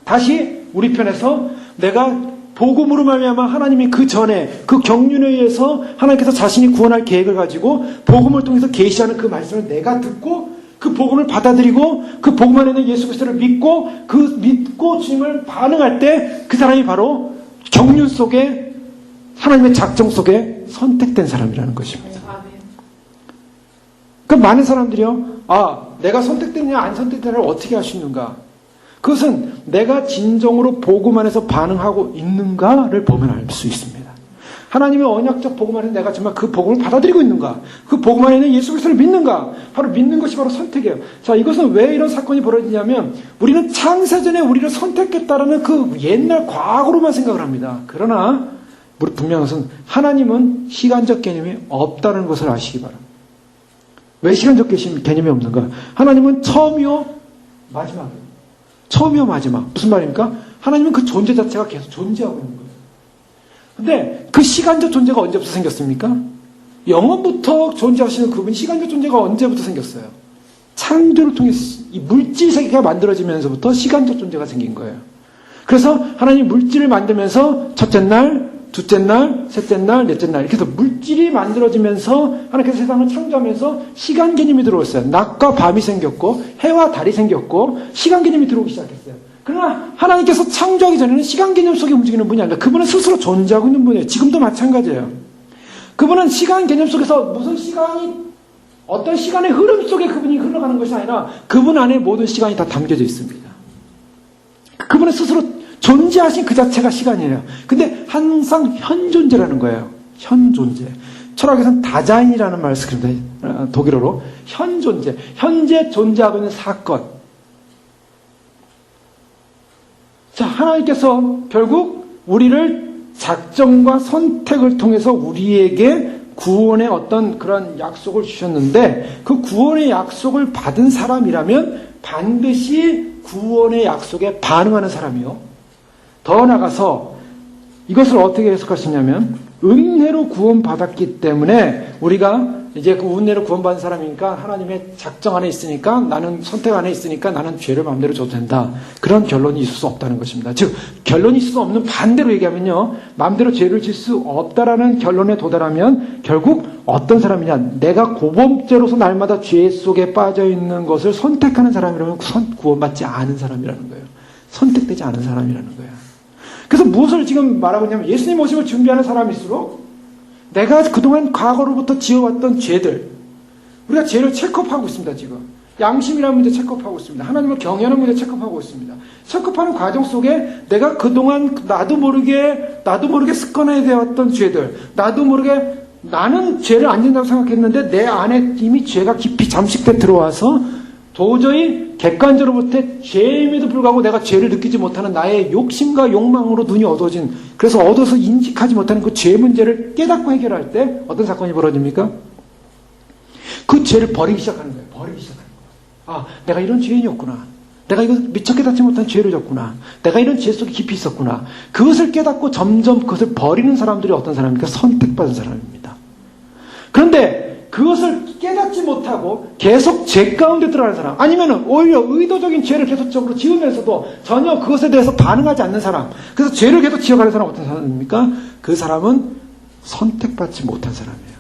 다시 우리 편에서 내가 복음으로 말미암아 하나님이 그 전에 그 경륜에 의해서 하나님께서 자신이 구원할 계획을 가지고 복음을 통해서 계시하는 그 말씀을 내가 듣고 그 복음을 받아들이고 그 복음 안에 있는 예수 그리스도를 믿고 그 믿고 주님을 반응할 때 그 사람이 바로 경륜 속에 하나님의 작정 속에 선택된 사람이라는 것입니다. 그 많은 사람들이요, 내가 선택됐냐 안 선택됐냐를 어떻게 할 수 있는가? 그것은 내가 진정으로 복음 안에서 반응하고 있는가를 보면 알 수 있습니다. 하나님의 언약적 복음 안에 내가 정말 그 복음을 받아들이고 있는가? 그 복음 안에 있는 예수 그리스도를 믿는가? 바로 믿는 것이 바로 선택이에요. 자, 이것은 왜 이런 사건이 벌어지냐면 우리는 창세전에 우리를 선택했다라는 그 옛날 과거로만 생각을 합니다. 그러나 우리 분명한 것은 하나님은 시간적 개념이 없다는 것을 아시기 바랍니다. 왜 시간적 개념이 없는가? 하나님은 처음이요 마지막이에요. 처음이요 마지막. 무슨 말입니까? 하나님은 그 존재 자체가 계속 존재하고 있는 거예요. 근데 그 시간적 존재가 언제부터 생겼습니까? 영원부터 존재하시는 그분이 시간적 존재가 언제부터 생겼어요? 창조를 통해서 이 물질 세계가 만들어지면서부터 시간적 존재가 생긴 거예요. 그래서 하나님이 물질을 만들면서 첫째 날, 둘째 날, 셋째 날, 넷째 날 이렇게 해서 물질이 만들어지면서 하나님께서 세상을 창조하면서 시간 개념이 들어왔어요. 낮과 밤이 생겼고 해와 달이 생겼고 시간 개념이 들어오기 시작했어요. 그러나 하나님께서 창조하기 전에는 시간 개념 속에 움직이는 분이 아니라 그분은 스스로 존재하고 있는 분이에요. 지금도 마찬가지예요. 그분은 시간 개념 속에서 무슨 시간이 어떤 시간의 흐름 속에 그분이 흘러가는 것이 아니라 그분 안에 모든 시간이 다 담겨져 있습니다. 그분은 스스로 존재하신 그 자체가 시간이에요. 근데 항상 현존재라는 거예요. 현존재. 철학에서는 다자인이라는 말을 쓰는데 독일어로 현존재. 현재 존재하고 있는 사건. 자, 하나님께서 결국 우리를 작정과 선택을 통해서 우리에게 구원의 어떤 그런 약속을 주셨는데 그 구원의 약속을 받은 사람이라면 반드시 구원의 약속에 반응하는 사람이요. 더 나아가서 이것을 어떻게 해석할 수 있냐면 은혜로 구원받았기 때문에 우리가 이제 그 은혜로 구원받은 사람이니까 하나님의 작정 안에 있으니까 나는 선택 안에 있으니까 나는 죄를 마음대로 줘도 된다. 그런 결론이 있을 수 없다는 것입니다. 즉 결론이 있을 수 없는 반대로 얘기하면요. 마음대로 죄를 질 수 없다라는 결론에 도달하면 결국 어떤 사람이냐. 내가 고범죄로서 날마다 죄 속에 빠져있는 것을 선택하는 사람이라면 구원받지 않은 사람이라는 거예요. 선택되지 않은 사람이라는 거예요. 그래서 무엇을 지금 말하고 있냐면 예수님 오심을 준비하는 사람일수록 내가 그동안 과거로부터 지어왔던 죄들 우리가 죄를 체크업하고 있습니다. 지금 양심이라는 문제 체크업하고 있습니다. 하나님을 경외하는 문제 체크업하고 있습니다. 체크업하는 과정 속에 내가 그동안 나도 모르게 습관화되었던 죄들 나도 모르게 나는 죄를 안 짓는다고 생각했는데 내 안에 이미 죄가 깊이 잠식돼 들어와서 도저히 객관적으로부터 죄임에도 불구하고 내가 죄를 느끼지 못하는 나의 욕심과 욕망으로 눈이 어두워진 그래서 얻어서 인식하지 못하는 그 죄 문제를 깨닫고 해결할 때 어떤 사건이 벌어집니까? 그 죄를 버리기 시작하는 거예요. 버리기 시작하는 거예요. 내가 이런 죄인이었구나. 내가 이거 미처 깨닫지 못한 죄를 졌구나. 내가 이런 죄 속에 깊이 있었구나. 그것을 깨닫고 점점 그것을 버리는 사람들이 어떤 사람입니까? 선택받은 사람입니다. 그런데 그것을 깨닫지 못하고 계속 죄 가운데 들어가는 사람, 아니면 오히려 의도적인 죄를 계속적으로 지으면서도 전혀 그것에 대해서 반응하지 않는 사람, 그래서 죄를 계속 지어가는 사람은 어떤 사람입니까? 그 사람은 선택받지 못한 사람이에요.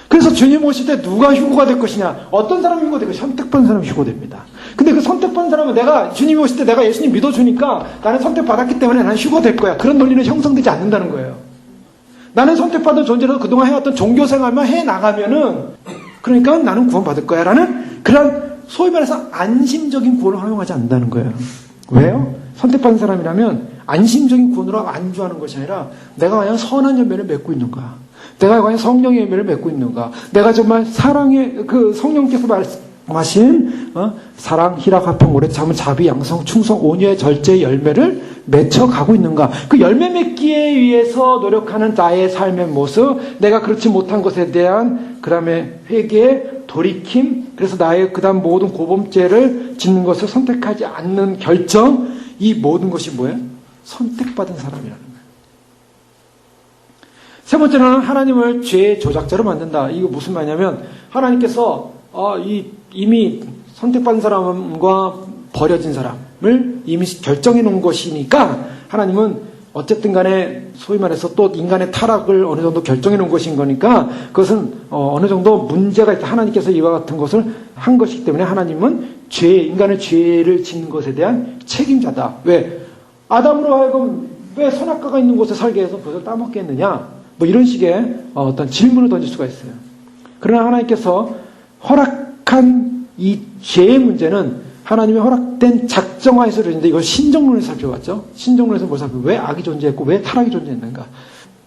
그래서 주님 오실 때 누가 휴거가 될 것이냐, 어떤 사람이 휴거되고 선택받은 사람이 휴거됩니다. 근데 그 선택받은 사람은 내가 주님이 오실 때 내가 예수님 믿어주니까 나는 선택받았기 때문에 나는 휴거될 거야, 그런 논리는 형성되지 않는다는 거예요. 나는 선택받은 존재로 그동안 해왔던 종교생활만 해나가면은, 그러니까 나는 구원받을 거야 라는 그런 소위 말해서 안심적인 구원을 허용하지 않는다는 거예요. 왜요? 선택받은 사람이라면 안심적인 구원으로 안주하는 것이 아니라 내가 과연 선한 열매를 맺고 있는가, 내가 과연 성령의 열매를 맺고 있는가, 내가 정말 사랑의 그 성령께서 말씀하신 사랑, 희락, 화평, 오래 참음, 자비, 양성, 충성, 온유의 절제의 열매를 맺혀가고 있는가, 그 열매 맺기에 위해서 노력하는 나의 삶의 모습, 내가 그렇지 못한 것에 대한 그 다음에 회개, 돌이킴, 그래서 나의 그 다음 모든 고범죄를 짓는 것을 선택하지 않는 결정, 이 모든 것이 뭐예요? 선택받은 사람이라는 거예요. 세 번째로는 하나님을 죄의 조작자로 만든다. 이거 무슨 말이냐면 하나님께서 이미 선택받은 사람과 버려진 사람을 이미 결정해 놓은 것이니까 하나님은 어쨌든 간에 소위 말해서 또 인간의 타락을 어느 정도 결정해 놓은 것인 거니까 그것은 어느 정도 문제가 있다. 하나님께서 이와 같은 것을 한 것이기 때문에 하나님은 인간의 죄를 짓는 것에 대한 책임자다. 왜? 아담으로 하여금 왜 선악과가 있는 곳에 살게 해서 그것을 따먹게 했느냐? 뭐 이런 식의 어떤 질문을 던질 수가 있어요. 그러나 하나님께서 허락한 이 죄의 문제는 하나님의 허락된 작정하에서 이루어진다. 이걸 신정론에서 살펴봤죠. 신정론에서 뭘 살펴봤죠? 왜 악이 존재했고 왜 타락이 존재했는가.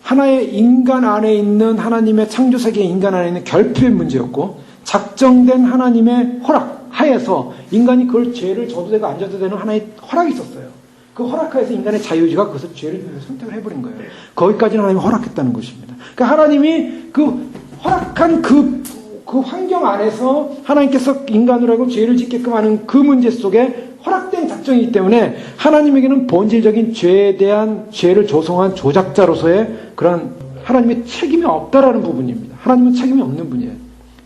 하나의 인간 안에 있는 하나님의 창조세계 인간 안에 있는 결핍의 문제였고 작정된 하나님의 허락 하에서 인간이 그걸 죄를 져도 되고 안 져도 되는 하나의 허락이 있었어요. 그 허락하에서 인간의 자유의지가 그것을 죄를 선택을 해버린 거예요. 거기까지는 하나님이 허락했다는 것입니다. 그러니까 하나님이 그 허락한 그 환경 안에서 하나님께서 인간으로 하고 죄를 짓게끔 하는 그 문제 속에 허락된 작정이기 때문에 하나님에게는 본질적인 죄에 대한 죄를 조성한 조작자로서의 그런 하나님의 책임이 없다라는 부분입니다. 하나님은 책임이 없는 분이에요.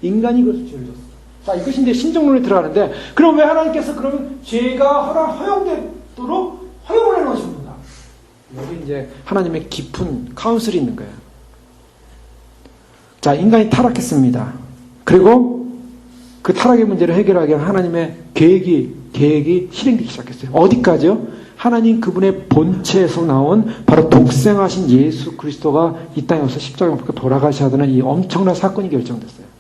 인간이 그것을 죄를 졌어요. 자, 이것이 이제 신정론에 들어가는데, 그럼 왜 하나님께서 그러면 죄가 허용되도록 허용을 해놓으십니까? 여기 이제 하나님의 깊은 카운슬이 있는 거예요. 자, 인간이 타락했습니다. 그리고 그 타락의 문제를 해결하기 위한 하나님의 계획이 실행되기 시작했어요. 어디까지요? 하나님 그분의 본체에서 나온 바로 독생하신 예수 그리스도가 이 땅에 와서 십자가에 못 박혀 돌아가셔야 되는 이 엄청난 사건이 결정됐어요.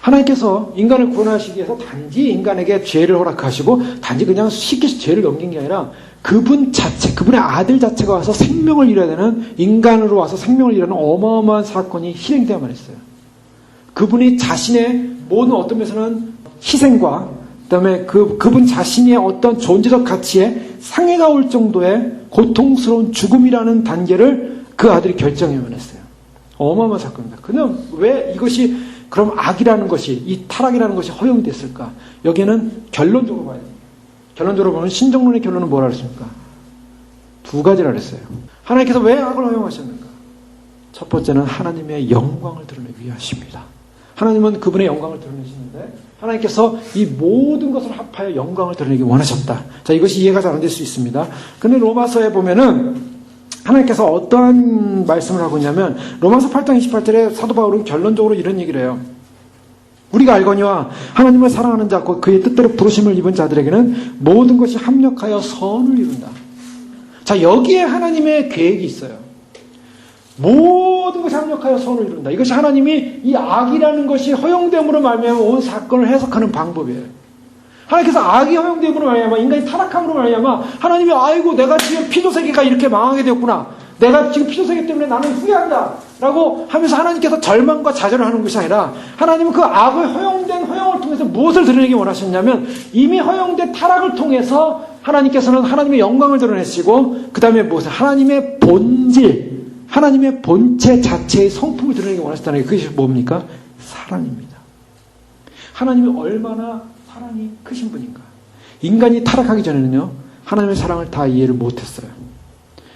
하나님께서 인간을 구원하시기 위해서 단지 인간에게 죄를 허락하시고 단지 그냥 쉽게 죄를 넘긴 게 아니라 그분 자체, 그분의 아들 자체가 와서 생명을 잃어야 되는, 인간으로 와서 생명을 잃어야 하는 어마어마한 사건이 실행되어야만 했어요. 그분이 자신의 모든 어떤 면에서는 희생과 그다음에 그분 자신의 어떤 존재적 가치에 상해가 올 정도의 고통스러운 죽음이라는 단계를 그 아들이 결정해야만 했어요. 어마어마한 사건입니다. 그럼 왜 이것이 그럼 악이라는 것이, 이 타락이라는 것이 허용됐을까? 여기에는 결론적으로 봐야 됩니다. 결론적으로 보면 신정론의 결론은 뭐라 그랬습니까? 두 가지라 그랬어요. 하나님께서 왜 악을 허용하셨는가? 첫 번째는 하나님의 영광을 드러내기 위하십니다. 하나님은 그분의 영광을 드러내시는데 하나님께서 이 모든 것을 합하여 영광을 드러내기 원하셨다. 자, 이것이 이해가 잘 안 될 수 있습니다. 근데 로마서에 보면은 하나님께서 어떠한 말씀을 하고 있냐면 로마서 8장 28절에 사도 바울은 결론적으로 이런 얘기를 해요. 우리가 알거니와 하나님을 사랑하는 자, 그의 뜻대로 부르심을 입은 자들에게는 모든 것이 합력하여 선을 이룬다. 자, 여기에 하나님의 계획이 있어요. 모든 것이 합력하여 선을 이룬다. 이것이 하나님이 이 악이라는 것이 허용됨으로 말미암아 온 사건을 해석하는 방법이에요. 하나님께서 악이 허용됨으로 말미암아 인간이 타락함으로 말미암아 하나님이 아이고 내가 지금 피조세계가 이렇게 망하게 되었구나. 내가 지금 피조세계 때문에 나는 후회한다. 라고 하면서 하나님께서 절망과 좌절을 하는 것이 아니라 하나님은 그 악을 허용을 통해서 무엇을 드러내기 원하셨냐면 이미 허용된 타락을 통해서 하나님께서는 하나님의 영광을 드러내시고 그 다음에 무엇을 하나님의 본질, 하나님의 본체 자체의 성품을 드러내기 원하셨다는 게 그것이 뭡니까? 사랑입니다. 하나님이 얼마나 사랑이 크신 분인가. 인간이 타락하기 전에는요 하나님의 사랑을 다 이해를 못했어요.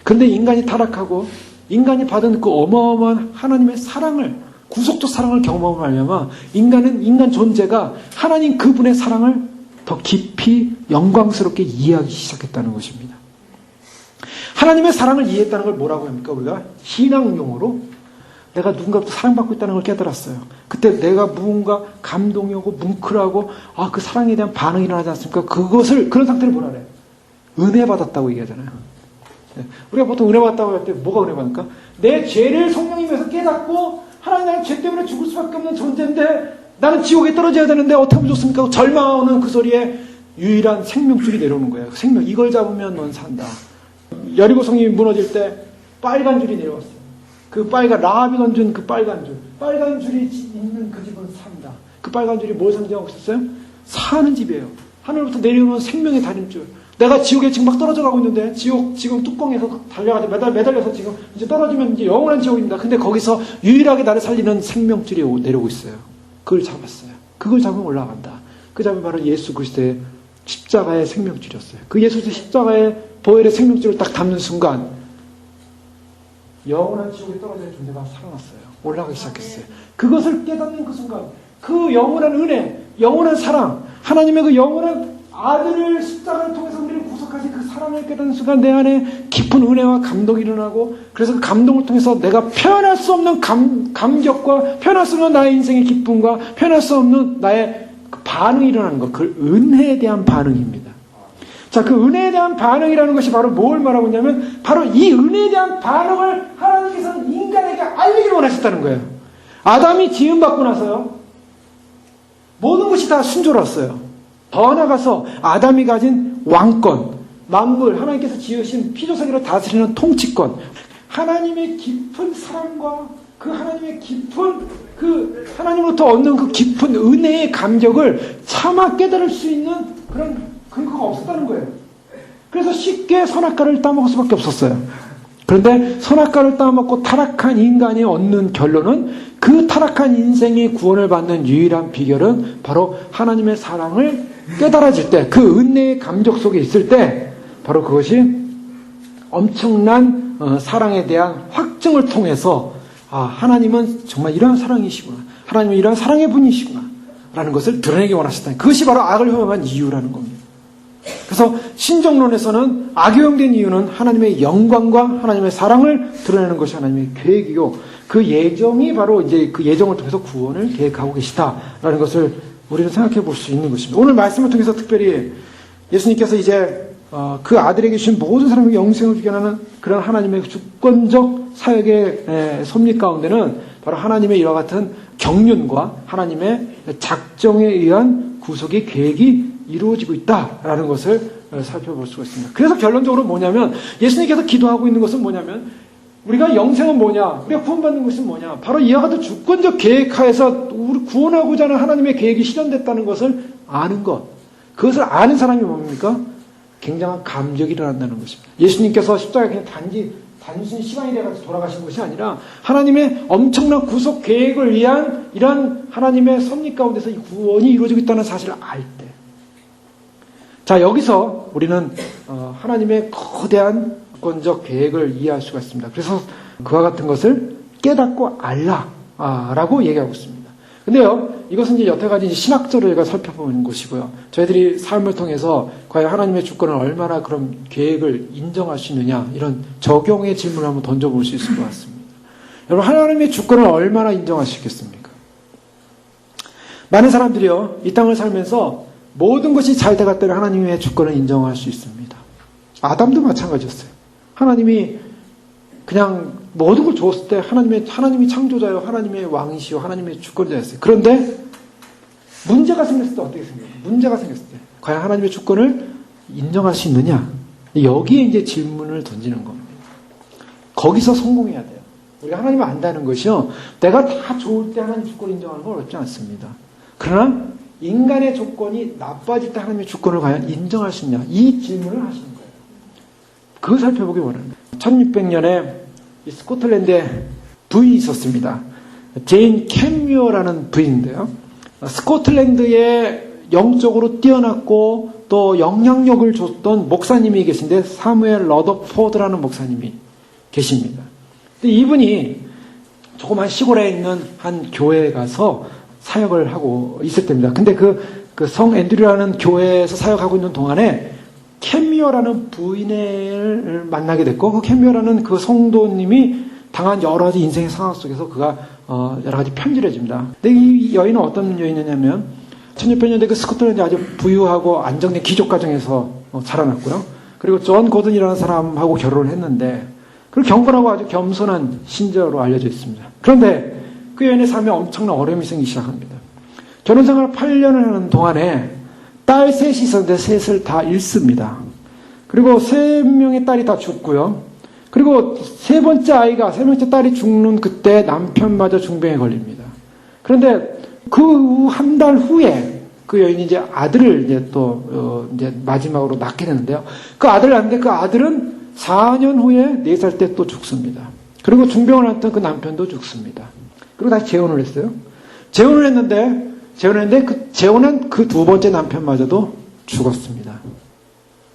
그런데 인간이 타락하고 인간이 받은 그 어마어마한 하나님의 사랑을 구속적 사랑을 경험하고 말미암아 인간 존재가 하나님 그분의 사랑을 더 깊이 영광스럽게 이해하기 시작했다는 것입니다. 하나님의 사랑을 이해했다는 걸 뭐라고 합니까? 우리가 신앙 용어로 내가 누군가부터 사랑받고 있다는 걸 깨달았어요. 그때 내가 무언가 감동이 오고 뭉클하고 그 사랑에 대한 반응이 일어나지 않습니까? 그런 상태를 뭐라 그래요? 은혜 받았다고 얘기하잖아요. 우리가 보통 은혜 받았다고 할 때 뭐가 은혜 받을까? 내 죄를 성령님에서 깨닫고 하나님 나는 죄 때문에 죽을 수밖에 없는 존재인데 나는 지옥에 떨어져야 되는데 어떻게 하면 좋습니까? 절망하는 그 소리에 유일한 생명줄이 내려오는 거예요. 생명, 이걸 잡으면 넌 산다. 여리고 성이 무너질 때 빨간 줄이 내려왔어요. 그 빨간, 라합이 던진 그 빨간 줄이 있는 그 집은 산다. 그 빨간 줄이 뭘 상징하고 있었어요? 사는 집이에요. 하늘부터 내려오는 생명의 달인줄. 내가 지옥에 지금 막 떨어져 가고 있는데, 지옥 지금 뚜껑에서 달려가지고 매달려서 지금 이제 떨어지면 이제 영원한 지옥입니다. 근데 거기서 유일하게 나를 살리는 생명줄이 내려오고 있어요. 그걸 잡았어요. 그걸 잡으면 올라간다. 그 잡으면 바로 예수 그리스도의 십자가의 생명줄이었어요. 그 예수 십자가의 보혈의 생명줄을 딱 담는 순간, 영원한 지옥에 떨어지는 존재가 살아났어요. 올라가기 시작했어요. 그것을 깨닫는 그 순간, 그 영원한 은혜, 영원한 사랑, 하나님의 그 영원한 아들을 십자가를 통해서 우리를 구속하신 그 사랑을 깨닫는 순간 내 안에 깊은 은혜와 감동이 일어나고, 그래서 그 감동을 통해서 내가 표현할 수 없는 감격과 표현할 수 없는 나의 인생의 기쁨과 표현할 수 없는 나의 그 반응이 일어나는 것, 그 은혜에 대한 반응입니다. 자, 그 은혜에 대한 반응이라는 것이 바로 뭘 말하고 있냐면 바로 이 은혜에 대한 반응을 하나님께서는 인간에게 알리기를 원하셨다는 거예요. 아담이 지음받고 나서요, 모든 것이 다 순조로웠어요. 더 나아가서 아담이 가진 왕권, 만물, 하나님께서 지으신 피조세계를 다스리는 통치권, 하나님의 깊은 사랑과 그 하나님의 깊은 그 하나님으로부터 얻는 그 깊은 은혜의 감격을 차마 깨달을 수 있는 그런 근거가 없었다는 거예요. 그래서 쉽게 선악과를 따먹을 수밖에 없었어요. 그런데 선악과를 따먹고 타락한 인간이 얻는 결론은, 그 타락한 인생의 구원을 받는 유일한 비결은 바로 하나님의 사랑을 깨달아질 때, 그 은혜의 감격 속에 있을 때, 바로 그것이 엄청난 사랑에 대한 확증을 통해서 하나님은 정말 이러한 사랑이시구나, 하나님은 이러한 사랑의 분이시구나 라는 것을 드러내기 원하셨다. 그것이 바로 악을 혐오한 이유라는 겁니다. 그래서 신정론에서는 악용된 이유는 하나님의 영광과 하나님의 사랑을 드러내는 것이 하나님의 계획이요, 그 예정이 바로 이제 그 예정을 통해서 구원을 계획하고 계시다라는 것을 우리는 생각해 볼 수 있는 것입니다. 오늘 말씀을 통해서 특별히 예수님께서 이제 그 아들에게 주신 모든 사람에게 영생을 주게 하는 그런 하나님의 주권적 사역의 섭리 가운데는 바로 하나님의 이와 같은 경륜과 하나님의 작정에 의한 구속의 계획이 이루어지고 있다라는 것을 살펴볼 수가 있습니다. 그래서 결론적으로 뭐냐면, 예수님께서 기도하고 있는 것은 뭐냐면, 우리가 영생은 뭐냐, 우리가 구원받는 것은 뭐냐, 바로 이와 같은 주권적 계획하에서 우리 구원하고자 하는 하나님의 계획이 실현됐다는 것을 아는 것. 그것을 아는 사람이 뭡니까? 굉장한 감격이 일어난다는 것입니다. 예수님께서 십자가에 그냥 단순히 시간이 돼가지고 돌아가신 것이 아니라 하나님의 엄청난 구속 계획을 위한 이러한 하나님의 섭리 가운데서 이 구원이 이루어지고 있다는 사실을 알 때, 자, 여기서 우리는 하나님의 거대한 주권적 계획을 이해할 수가 있습니다. 그래서 그와 같은 것을 깨닫고 알라라고 얘기하고 있습니다. 근데요, 이것은 이제 여태까지 이제 신학적으로 저희가 살펴보는 것이고요. 저희들이 삶을 통해서 과연 하나님의 주권을 얼마나 그런 계획을 인정할 수 있느냐, 이런 적용의 질문을 한번 던져볼 수 있을 것 같습니다. 여러분, 하나님의 주권을 얼마나 인정하시겠습니까? 많은 사람들이요, 이 땅을 살면서 모든 것이 잘 돼갈 때는 하나님의 주권을 인정할 수 있습니다. 아담도 마찬가지였어요. 하나님이 그냥 모든 걸 줬을 때 하나님이 창조자요, 하나님의 왕이시요, 하나님의 주권자였어요. 그런데 문제가 생겼을 때 어떻게 생겨요? 문제가 생겼을 때 과연 하나님의 주권을 인정할 수 있느냐? 여기에 이제 질문을 던지는 겁니다. 거기서 성공해야 돼요. 우리가 하나님을 안다는 것이요, 내가 다 좋을 때 하나님 주권을 인정하는 건 어렵지 않습니다. 그러나 인간의 조건이 나빠질 때 하나님의 주권을 과연 인정할 수 있냐, 이 질문을 하시는 거예요. 그걸 살펴보기 원합니다. 1600년에 스코틀랜드에 부인이 있었습니다. 제인 캠뮤어라는 부인인데요, 스코틀랜드에 영적으로 뛰어났고 또 영향력을 줬던 목사님이 계신데, 사무엘 러더포드라는 목사님이 계십니다. 근데 이분이 조그만 시골에 있는 한 교회에 가서 사역을 하고 있을 때입니다. 근데 그 성 앤드류라는 교회에서 사역하고 있는 동안에 캔미어라는 부인을 만나게 됐고, 그 캔미어라는 그 성도님이 당한 여러 가지 인생의 상황 속에서 그가 여러 가지 편지를 해줍니다. 근데 이 여인은 어떤 여인이냐면 1600년대 그 스코틀랜드 아주 부유하고 안정된 귀족 가정에서 자라났고요. 그리고 존 고든이라는 사람하고 결혼을 했는데, 그리고 경건하고 아주 겸손한 신자로 알려져 있습니다. 그런데 그 여인의 삶에 엄청난 어려움이 생기기 시작합니다. 결혼생활 8년을 하는 동안에 딸 셋이 있었는데 셋을 다 잃습니다. 그리고 3명의 딸이 다 죽고요. 그리고 세 번째 딸이 죽는 그때 남편마저 중병에 걸립니다. 그런데 그 한 달 후에 그 여인이 이제 아들을 이제 마지막으로 낳게 되는데요. 그 아들을 낳는데 그 아들은 4년 후에 4살 때 또 죽습니다. 그리고 중병을 앓던 그 남편도 죽습니다. 그리고 다시 재혼을 했어요. 재혼했는데 재혼한 그 두 번째 남편마저도 죽었습니다.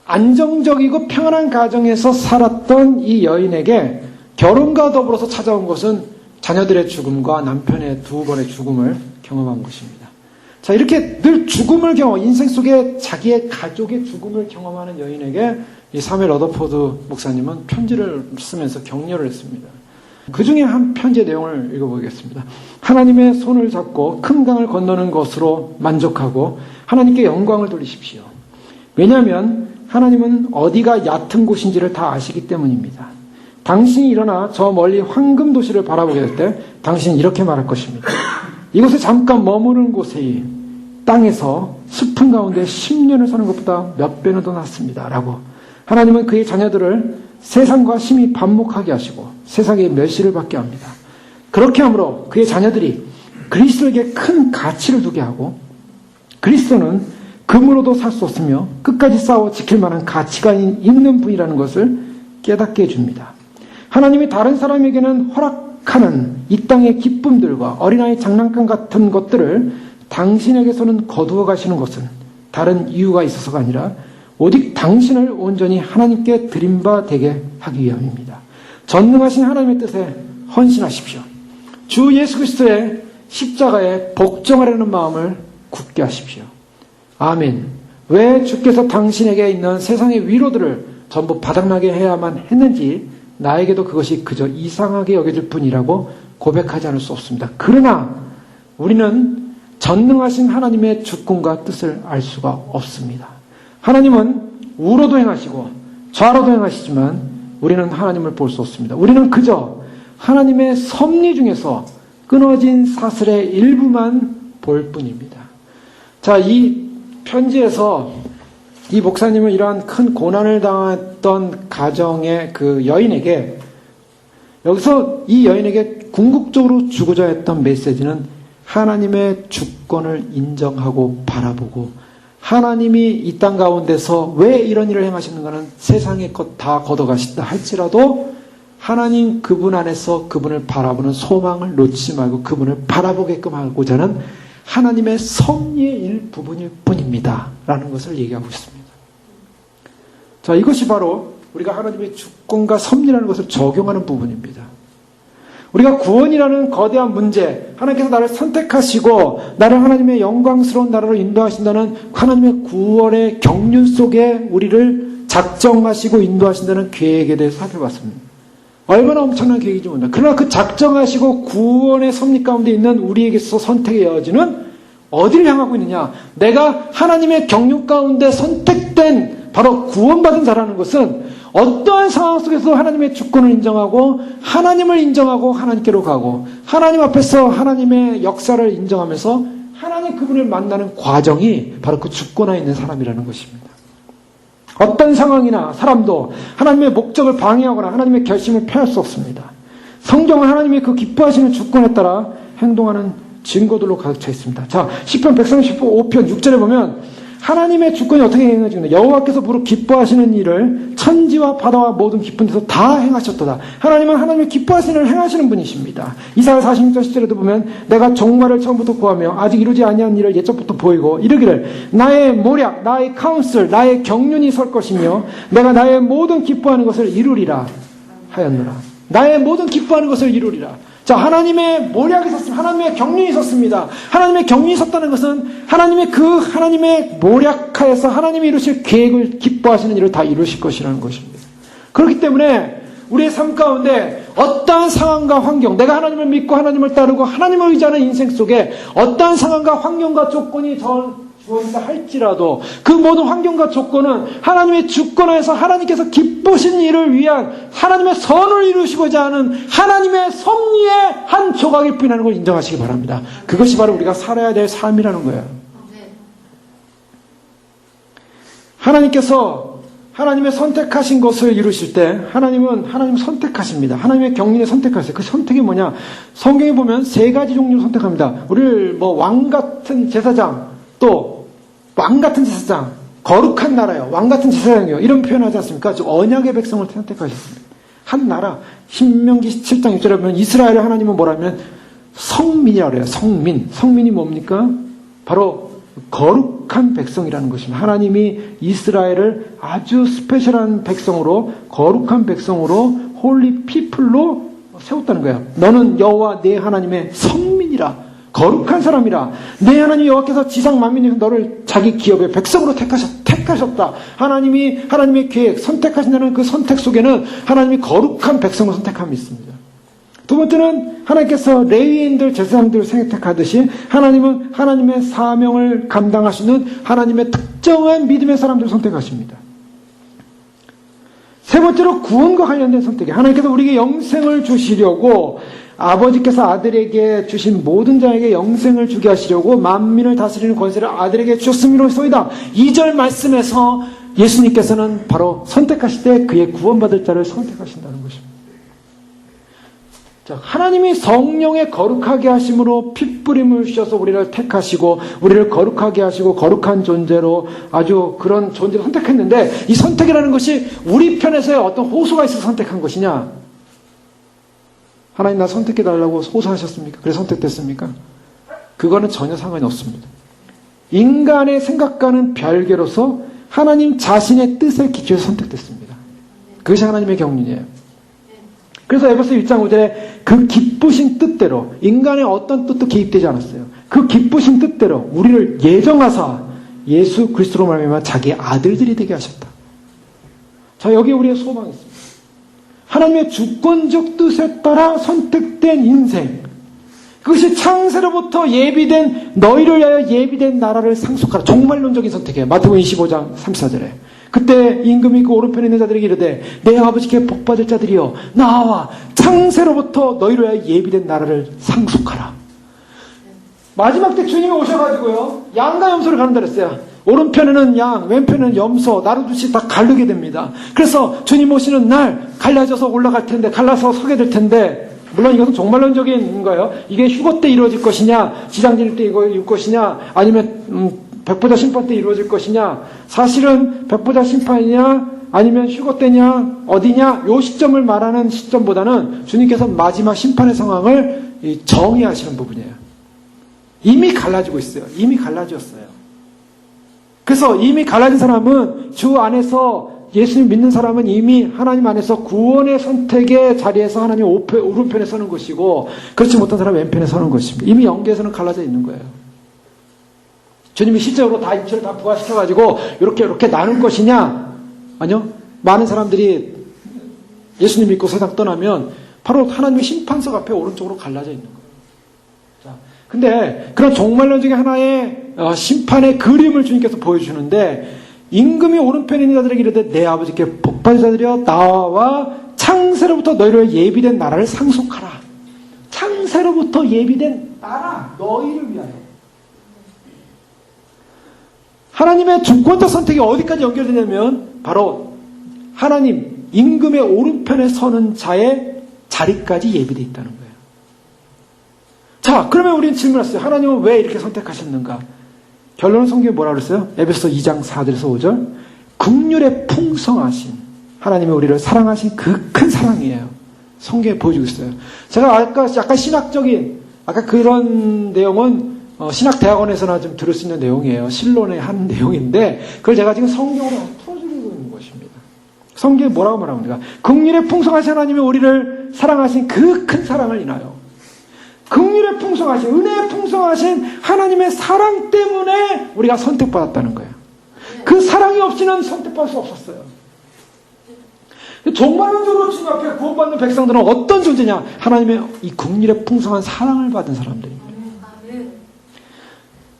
안정적이고 평안한 가정에서 살았던 이 여인에게 결혼과 더불어서 찾아온 것은 자녀들의 죽음과 남편의 2번의 죽음을 경험한 것입니다. 자, 이렇게 늘 죽음을 인생 속에 자기의 가족의 죽음을 경험하는 여인에게 이 사무엘 러더포드 목사님은 편지를 쓰면서 격려를 했습니다. 그 중에 한 편지의 내용을 읽어보겠습니다. 하나님의 손을 잡고 큰 강을 건너는 것으로 만족하고 하나님께 영광을 돌리십시오. 왜냐하면 하나님은 어디가 얕은 곳인지를 다 아시기 때문입니다. 당신이 일어나 저 멀리 황금 도시를 바라보게 될 때 당신은 이렇게 말할 것입니다. 이곳에 잠깐 머무르는 곳이 땅에서 숲은 가운데 10년을 사는 것보다 몇 배는 더 낫습니다. 라고 하나님은 그의 자녀들을 세상과 심히 반목하게 하시고 세상의 멸시를 받게 합니다. 그렇게 함으로 그의 자녀들이 그리스도에게 큰 가치를 두게 하고 그리스도는 금으로도 살 수 없으며 끝까지 싸워 지킬 만한 가치가 있는 분이라는 것을 깨닫게 해줍니다. 하나님이 다른 사람에게는 허락하는 이 땅의 기쁨들과 어린아이 장난감 같은 것들을 당신에게서는 거두어 가시는 것은 다른 이유가 있어서가 아니라 오직 당신을 온전히 하나님께 드린 바 되게 하기 위함입니다. 전능하신 하나님의 뜻에 헌신하십시오. 주 예수 그리스도의 십자가에 복종하려는 마음을 굳게 하십시오. 아멘. 왜 주께서 당신에게 있는 세상의 위로들을 전부 바닥나게 해야만 했는지 나에게도 그것이 그저 이상하게 여겨질 뿐이라고 고백하지 않을 수 없습니다. 그러나 우리는 전능하신 하나님의 주권과 뜻을 알 수가 없습니다. 하나님은 우로도 행하시고 좌로도 행하시지만 우리는 하나님을 볼 수 없습니다. 우리는 그저 하나님의 섭리 중에서 끊어진 사슬의 일부만 볼 뿐입니다. 자, 이 편지에서 이 목사님은 이러한 큰 고난을 당했던 가정의 그 여인에게 여기서 이 여인에게 궁극적으로 주고자 했던 메시지는 하나님의 주권을 인정하고 바라보고 하나님이 이 땅 가운데서 왜 이런 일을 행하시는가는 세상의 것 다 걷어가신다 할지라도 하나님 그분 안에서 그분을 바라보는 소망을 놓치지 말고 그분을 바라보게끔 하고자 하는 하나님의 섭리의 일부분일 뿐입니다. 라는 것을 얘기하고 있습니다. 자, 이것이 바로 우리가 하나님의 주권과 섭리라는 것을 적용하는 부분입니다. 우리가 구원이라는 거대한 문제, 하나님께서 나를 선택하시고 나를 하나님의 영광스러운 나라로 인도하신다는 하나님의 구원의 경륜 속에 우리를 작정하시고 인도하신다는 계획에 대해서 살펴봤습니다. 얼마나 엄청난 계획인지 모릅니다. 그러나 그 작정하시고 구원의 섭리 가운데 있는 우리에게 있어서 선택의 여지는 어디를 향하고 있느냐? 내가 하나님의 경륜 가운데 선택된 바로 구원받은 자라는 것은 어떠한 상황 속에서 하나님의 주권을 인정하고 하나님을 인정하고 하나님께로 가고 하나님 앞에서 하나님의 역사를 인정하면서 하나님 그분을 만나는 과정이 바로 그 주권 안에 있는 사람이라는 것입니다. 어떤 상황이나 사람도 하나님의 목적을 방해하거나 하나님의 결심을 폐할 수 없습니다. 성경은 하나님의 그 기뻐하시는 주권에 따라 행동하는 증거들로 가득 차 있습니다. 자, 시편 135편 6절에 보면 하나님의 주권이 어떻게 행해지는가? 여호와께서 무릇 기뻐하시는 일을 천지와 바다와 모든 깊은 데서 다 행하셨도다. 하나님은 하나님의 기뻐하시는 일을 행하시는 분이십니다. 이사야 46장 10절에도 보면 내가 종말을 처음부터 구하며 아직 이루지 아니한 일을 예적부터 보이고 이르기를 나의 모략, 나의 카운슬, 나의 경륜이 설 것이며 내가 나의 모든 기뻐하는 것을 이루리라 하였노라. 나의 모든 기뻐하는 것을 이루리라. 자, 하나님의 모략이 있었습니다. 하나님의 경륜이 있었습니다. 하나님의 경륜이 있었다는 것은 하나님의 모략하에서 하나님이 이루실 계획을 기뻐하시는 일을 다 이루실 것이라는 것입니다. 그렇기 때문에 우리의 삶 가운데 어떠한 상황과 환경, 내가 하나님을 믿고 하나님을 따르고 하나님을 의지하는 인생 속에 어떠한 상황과 환경과 조건이 주어진다 할지라도 그 모든 환경과 조건은 하나님의 주권하에서 하나님께서 기쁘신 일을 위한 하나님의 선을 이루시고자 하는 하나님의 섭리의 한 조각일 뿐이라는 걸 인정하시기 바랍니다. 그것이 바로 우리가 살아야 될 삶이라는 거예요. 하나님께서 하나님의 선택하신 것을 이루실 때 하나님 선택하십니다. 하나님의 경륜에 선택하세요. 그 선택이 뭐냐? 성경에 보면 세 가지 종류로 선택합니다. 우리를 왕 같은 제사장, 또 왕 같은 제사장, 거룩한 나라요, 왕 같은 제사장이요, 이런 표현하지 않습니까? 언약의 백성을 선택하셨습니다. 한 나라. 신명기 7장 6절에 보면 이스라엘을 하나님은 뭐라면 성민이라고 해요. 성민이 뭡니까? 바로 거룩한 백성이라는 것입니다. 하나님이 이스라엘을 아주 스페셜한 백성으로, 거룩한 백성으로, 홀리 피플로 세웠다는 거예요. 너는 여호와 내 하나님의 성민이라, 거룩한 사람이라. 내 하나님 여호와께서 지상 만민이 너를 자기 기업의 백성으로 택하셨다. 하나님의 계획, 선택하신다는 그 선택 속에는 하나님이 거룩한 백성을 선택함이 있습니다. 두 번째는 하나님께서 레위인들, 제사장들을 선택하듯이 하나님은 하나님의 사명을 감당하시는 하나님의 특정한 믿음의 사람들을 선택하십니다. 세 번째로 구원과 관련된 선택이, 하나님께서 우리에게 영생을 주시려고 아버지께서 아들에게 주신 모든 자에게 영생을 주게 하시려고 만민을 다스리는 권세를 아들에게 주셨음이로소이다. 2절 말씀에서 예수님께서는 바로 선택하실 때 그의 구원받을 자를 선택하신다는 것입니다. 자, 하나님이 성령의 거룩하게 하심으로 핏부림을 주셔서 우리를 택하시고 우리를 거룩하게 하시고 거룩한 존재로 아주 그런 존재를 선택했는데, 이 선택이라는 것이 우리 편에서의 어떤 호소가 있어서 선택한 것이냐? 하나님 나 선택해달라고 호소하셨습니까? 그래서 선택됐습니까? 그거는 전혀 상관이 없습니다. 인간의 생각과는 별개로서 하나님 자신의 뜻에 기초해서 선택됐습니다. 그것이 하나님의 경륜이에요. 그래서 에베소 1장 5절에 그 기쁘신 뜻대로, 인간의 어떤 뜻도 개입되지 않았어요. 그 기쁘신 뜻대로 우리를 예정하사 예수 그리스도로 말미암아 자기 아들들이 되게 하셨다. 자, 여기에 우리의 소망이 있습니다. 하나님의 주권적 뜻에 따라 선택된 인생, 그것이 창세로부터 예비된, 너희를 위하여 예비된 나라를 상속하라. 종말론적인 선택이에요. 마태복음 25장 34절에 그때 임금이 그 오른편에 있는 자들에게 이르되 내 아버지께 복받을 자들이여 나와 창세로부터 너희를 위하여 예비된 나라를 상속하라. 마지막 때 주님이 오셔가지고요, 양과 염소를 가른다 그랬어요. 오른편에는 양, 왼편에는 염소, 나루듯이 다 가르게 됩니다. 그래서 주님 오시는 날 갈라져서 올라갈 텐데, 갈라서 서게 될 텐데, 물론 이것은 종말론적인 거예요. 이게 휴거 때 이루어질 것이냐, 지장질 때 이루어질 것이냐, 아니면 백보자 심판 때 이루어질 것이냐, 사실은 백보자 심판이냐 아니면 휴거 때냐 어디냐, 요 시점을 말하는 시점보다는 주님께서 마지막 심판의 상황을 정의하시는 부분이에요. 이미 갈라지고 있어요. 이미 갈라졌어요. 그래서 이미 갈라진 사람은, 주 안에서 예수님 믿는 사람은 이미 하나님 안에서 구원의 선택의 자리에서 하나님 오른편에 서는 것이고, 그렇지 못한 사람은 왼편에 서는 것입니다. 이미 영계에서는 갈라져 있는 거예요. 주님이 실제로 다 인체를 다 부활시켜가지고 이렇게 나눌 것이냐? 아니요. 많은 사람들이 예수님 믿고 세상 떠나면 바로 하나님의 심판석 앞에 오른쪽으로 갈라져 있는 거예요. 자, 근데 그런 종말론적인 하나의 심판의 그림을 주님께서 보여주는데, 임금이 오른편에 있는 자들에게 이르되 내 아버지께 복받은 자들이여 나와 창세로부터 너희를 예비된 나라를 상속하라. 창세로부터 예비된 나라, 너희를 위하여. 하나님의 주권적 선택이 어디까지 연결되냐면 바로 하나님 임금의 오른편에 서는 자의 자리까지 예비되어 있다는 거예요. 자, 그러면 우리는 질문했어요. 하나님은 왜 이렇게 선택하셨는가? 결론은 성경에 뭐라고 그랬어요? 에베소 2장 4절에서 5절. 긍휼의 풍성하신 하나님이 우리를 사랑하신 그 큰 사랑이에요. 성경에 보여주고 있어요. 제가 아까 약간 신학적인, 아까 그런 내용은 신학대학원에서나 좀 들을 수 있는 내용이에요. 신론에 한 내용인데, 그걸 제가 지금 성경으로 풀어주고 있는 것입니다. 성경에 뭐라고 말합니까? 긍휼의 풍성하신 하나님이 우리를 사랑하신 그 큰 사랑을 인하여. 긍휼에 풍성하신, 은혜에 풍성하신 하나님의 사랑 때문에 우리가 선택받았다는 거예요. 그 사랑이 없이는 선택받을 수 없었어요. 종말론적으로 주님 앞에 구원받는 백성들은 어떤 존재냐? 하나님의 이 긍휼에 풍성한 사랑을 받은 사람들입니다.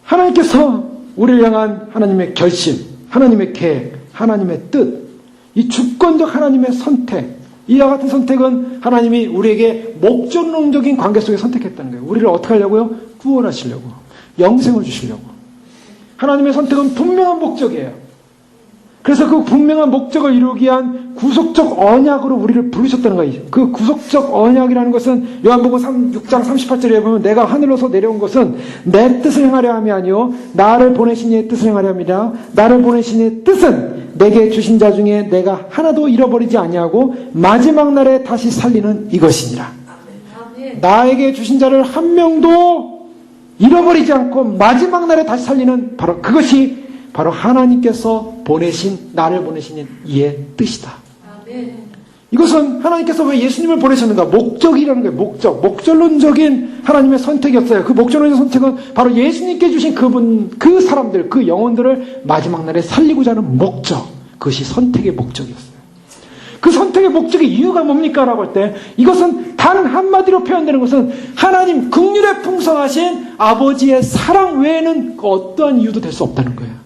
하나님께서 우리를 향한 하나님의 결심, 하나님의 계획, 하나님의 뜻, 이 주권적 하나님의 선택, 이와 같은 선택은 하나님이 우리에게 목적론적인 관계 속에 선택했다는 거예요. 우리를 어떻게 하려고요? 구원하시려고, 영생을 주시려고. 하나님의 선택은 분명한 목적이에요. 그래서 그 분명한 목적을 이루기 위한 구속적 언약으로 우리를 부르셨다는 거예요. 그 구속적 언약이라는 것은 요한복음 6장 38절에 보면 내가 하늘로서 내려온 것은 내 뜻을 행하려 함이 아니요 나를 보내신 이의 뜻을 행하려 함이라. 나를 보내신 이의 뜻은 내게 주신 자 중에 내가 하나도 잃어버리지 아니하고 마지막 날에 다시 살리는 이것이니라. 나에게 주신 자를 한 명도 잃어버리지 않고 마지막 날에 다시 살리는 바로 그것이 바로 하나님께서 나를 보내신 이의 뜻이다. 이것은 하나님께서 왜 예수님을 보내셨는가? 목적이라는 거예요. 목적론적인 하나님의 선택이었어요. 그 목적론적 선택은 바로 예수님께 주신 그 사람들, 그 영혼들을 마지막 날에 살리고자 하는 목적. 그것이 선택의 목적이었어요. 그 선택의 목적의 이유가 뭡니까? 라고 할 때 이것은 단 한마디로 표현되는 것은 하나님 긍휼에 풍성하신 아버지의 사랑 외에는 그 어떠한 이유도 될 수 없다는 거예요.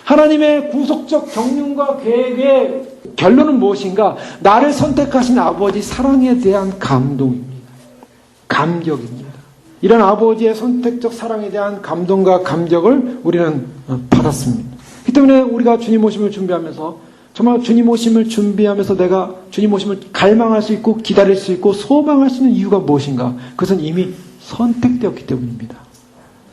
하나님의 구속적 경륜과 계획의 결론은 무엇인가? 나를 선택하신 아버지 사랑에 대한 감동입니다. 감격입니다. 이런 아버지의 선택적 사랑에 대한 감동과 감격을 우리는 받았습니다. 그렇기 때문에 우리가 주님 오심을 준비하면서 정말 주님 오심을 준비하면서 내가 주님 오심을 갈망할 수 있고 기다릴 수 있고 소망할 수 있는 이유가 무엇인가? 그것은 이미 선택되었기 때문입니다.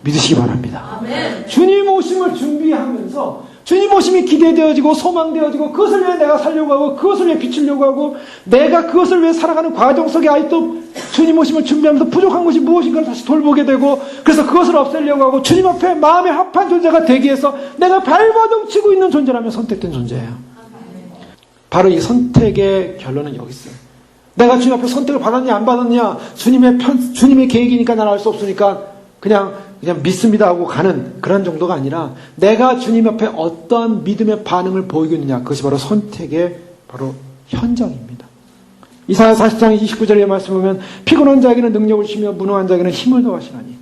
믿으시기 바랍니다. 아멘. 주님 오심을 준비하면서 주님 오심이 기대되어지고 소망되어지고 그것을 위해 내가 살려고 하고 그것을 위해 비추려고 하고 내가 그것을 위해 살아가는 과정 속에 아직도 주님 오심을 준비하면서 부족한 것이 무엇인가를 다시 돌보게 되고 그래서 그것을 없애려고 하고 주님 앞에 마음에 합한 존재가 되기 위해서 내가 발버둥치고 있는 존재라면 선택된 존재예요. 바로 이 선택의 결론은 여기 있어요. 내가 주님 앞에 선택을 받았냐 안 받았냐 주님의 계획이니까 나는 알 수 없으니까 그냥 믿습니다 하고 가는 그런 정도가 아니라 내가 주님 앞에 어떠한 믿음의 반응을 보이고 있느냐 그것이 바로 선택의 바로 현장입니다. 이사야 40장 29절의 말씀을 보면 피곤한 자에게는 능력을 주시며 무능한 자에게는 힘을 더하시나니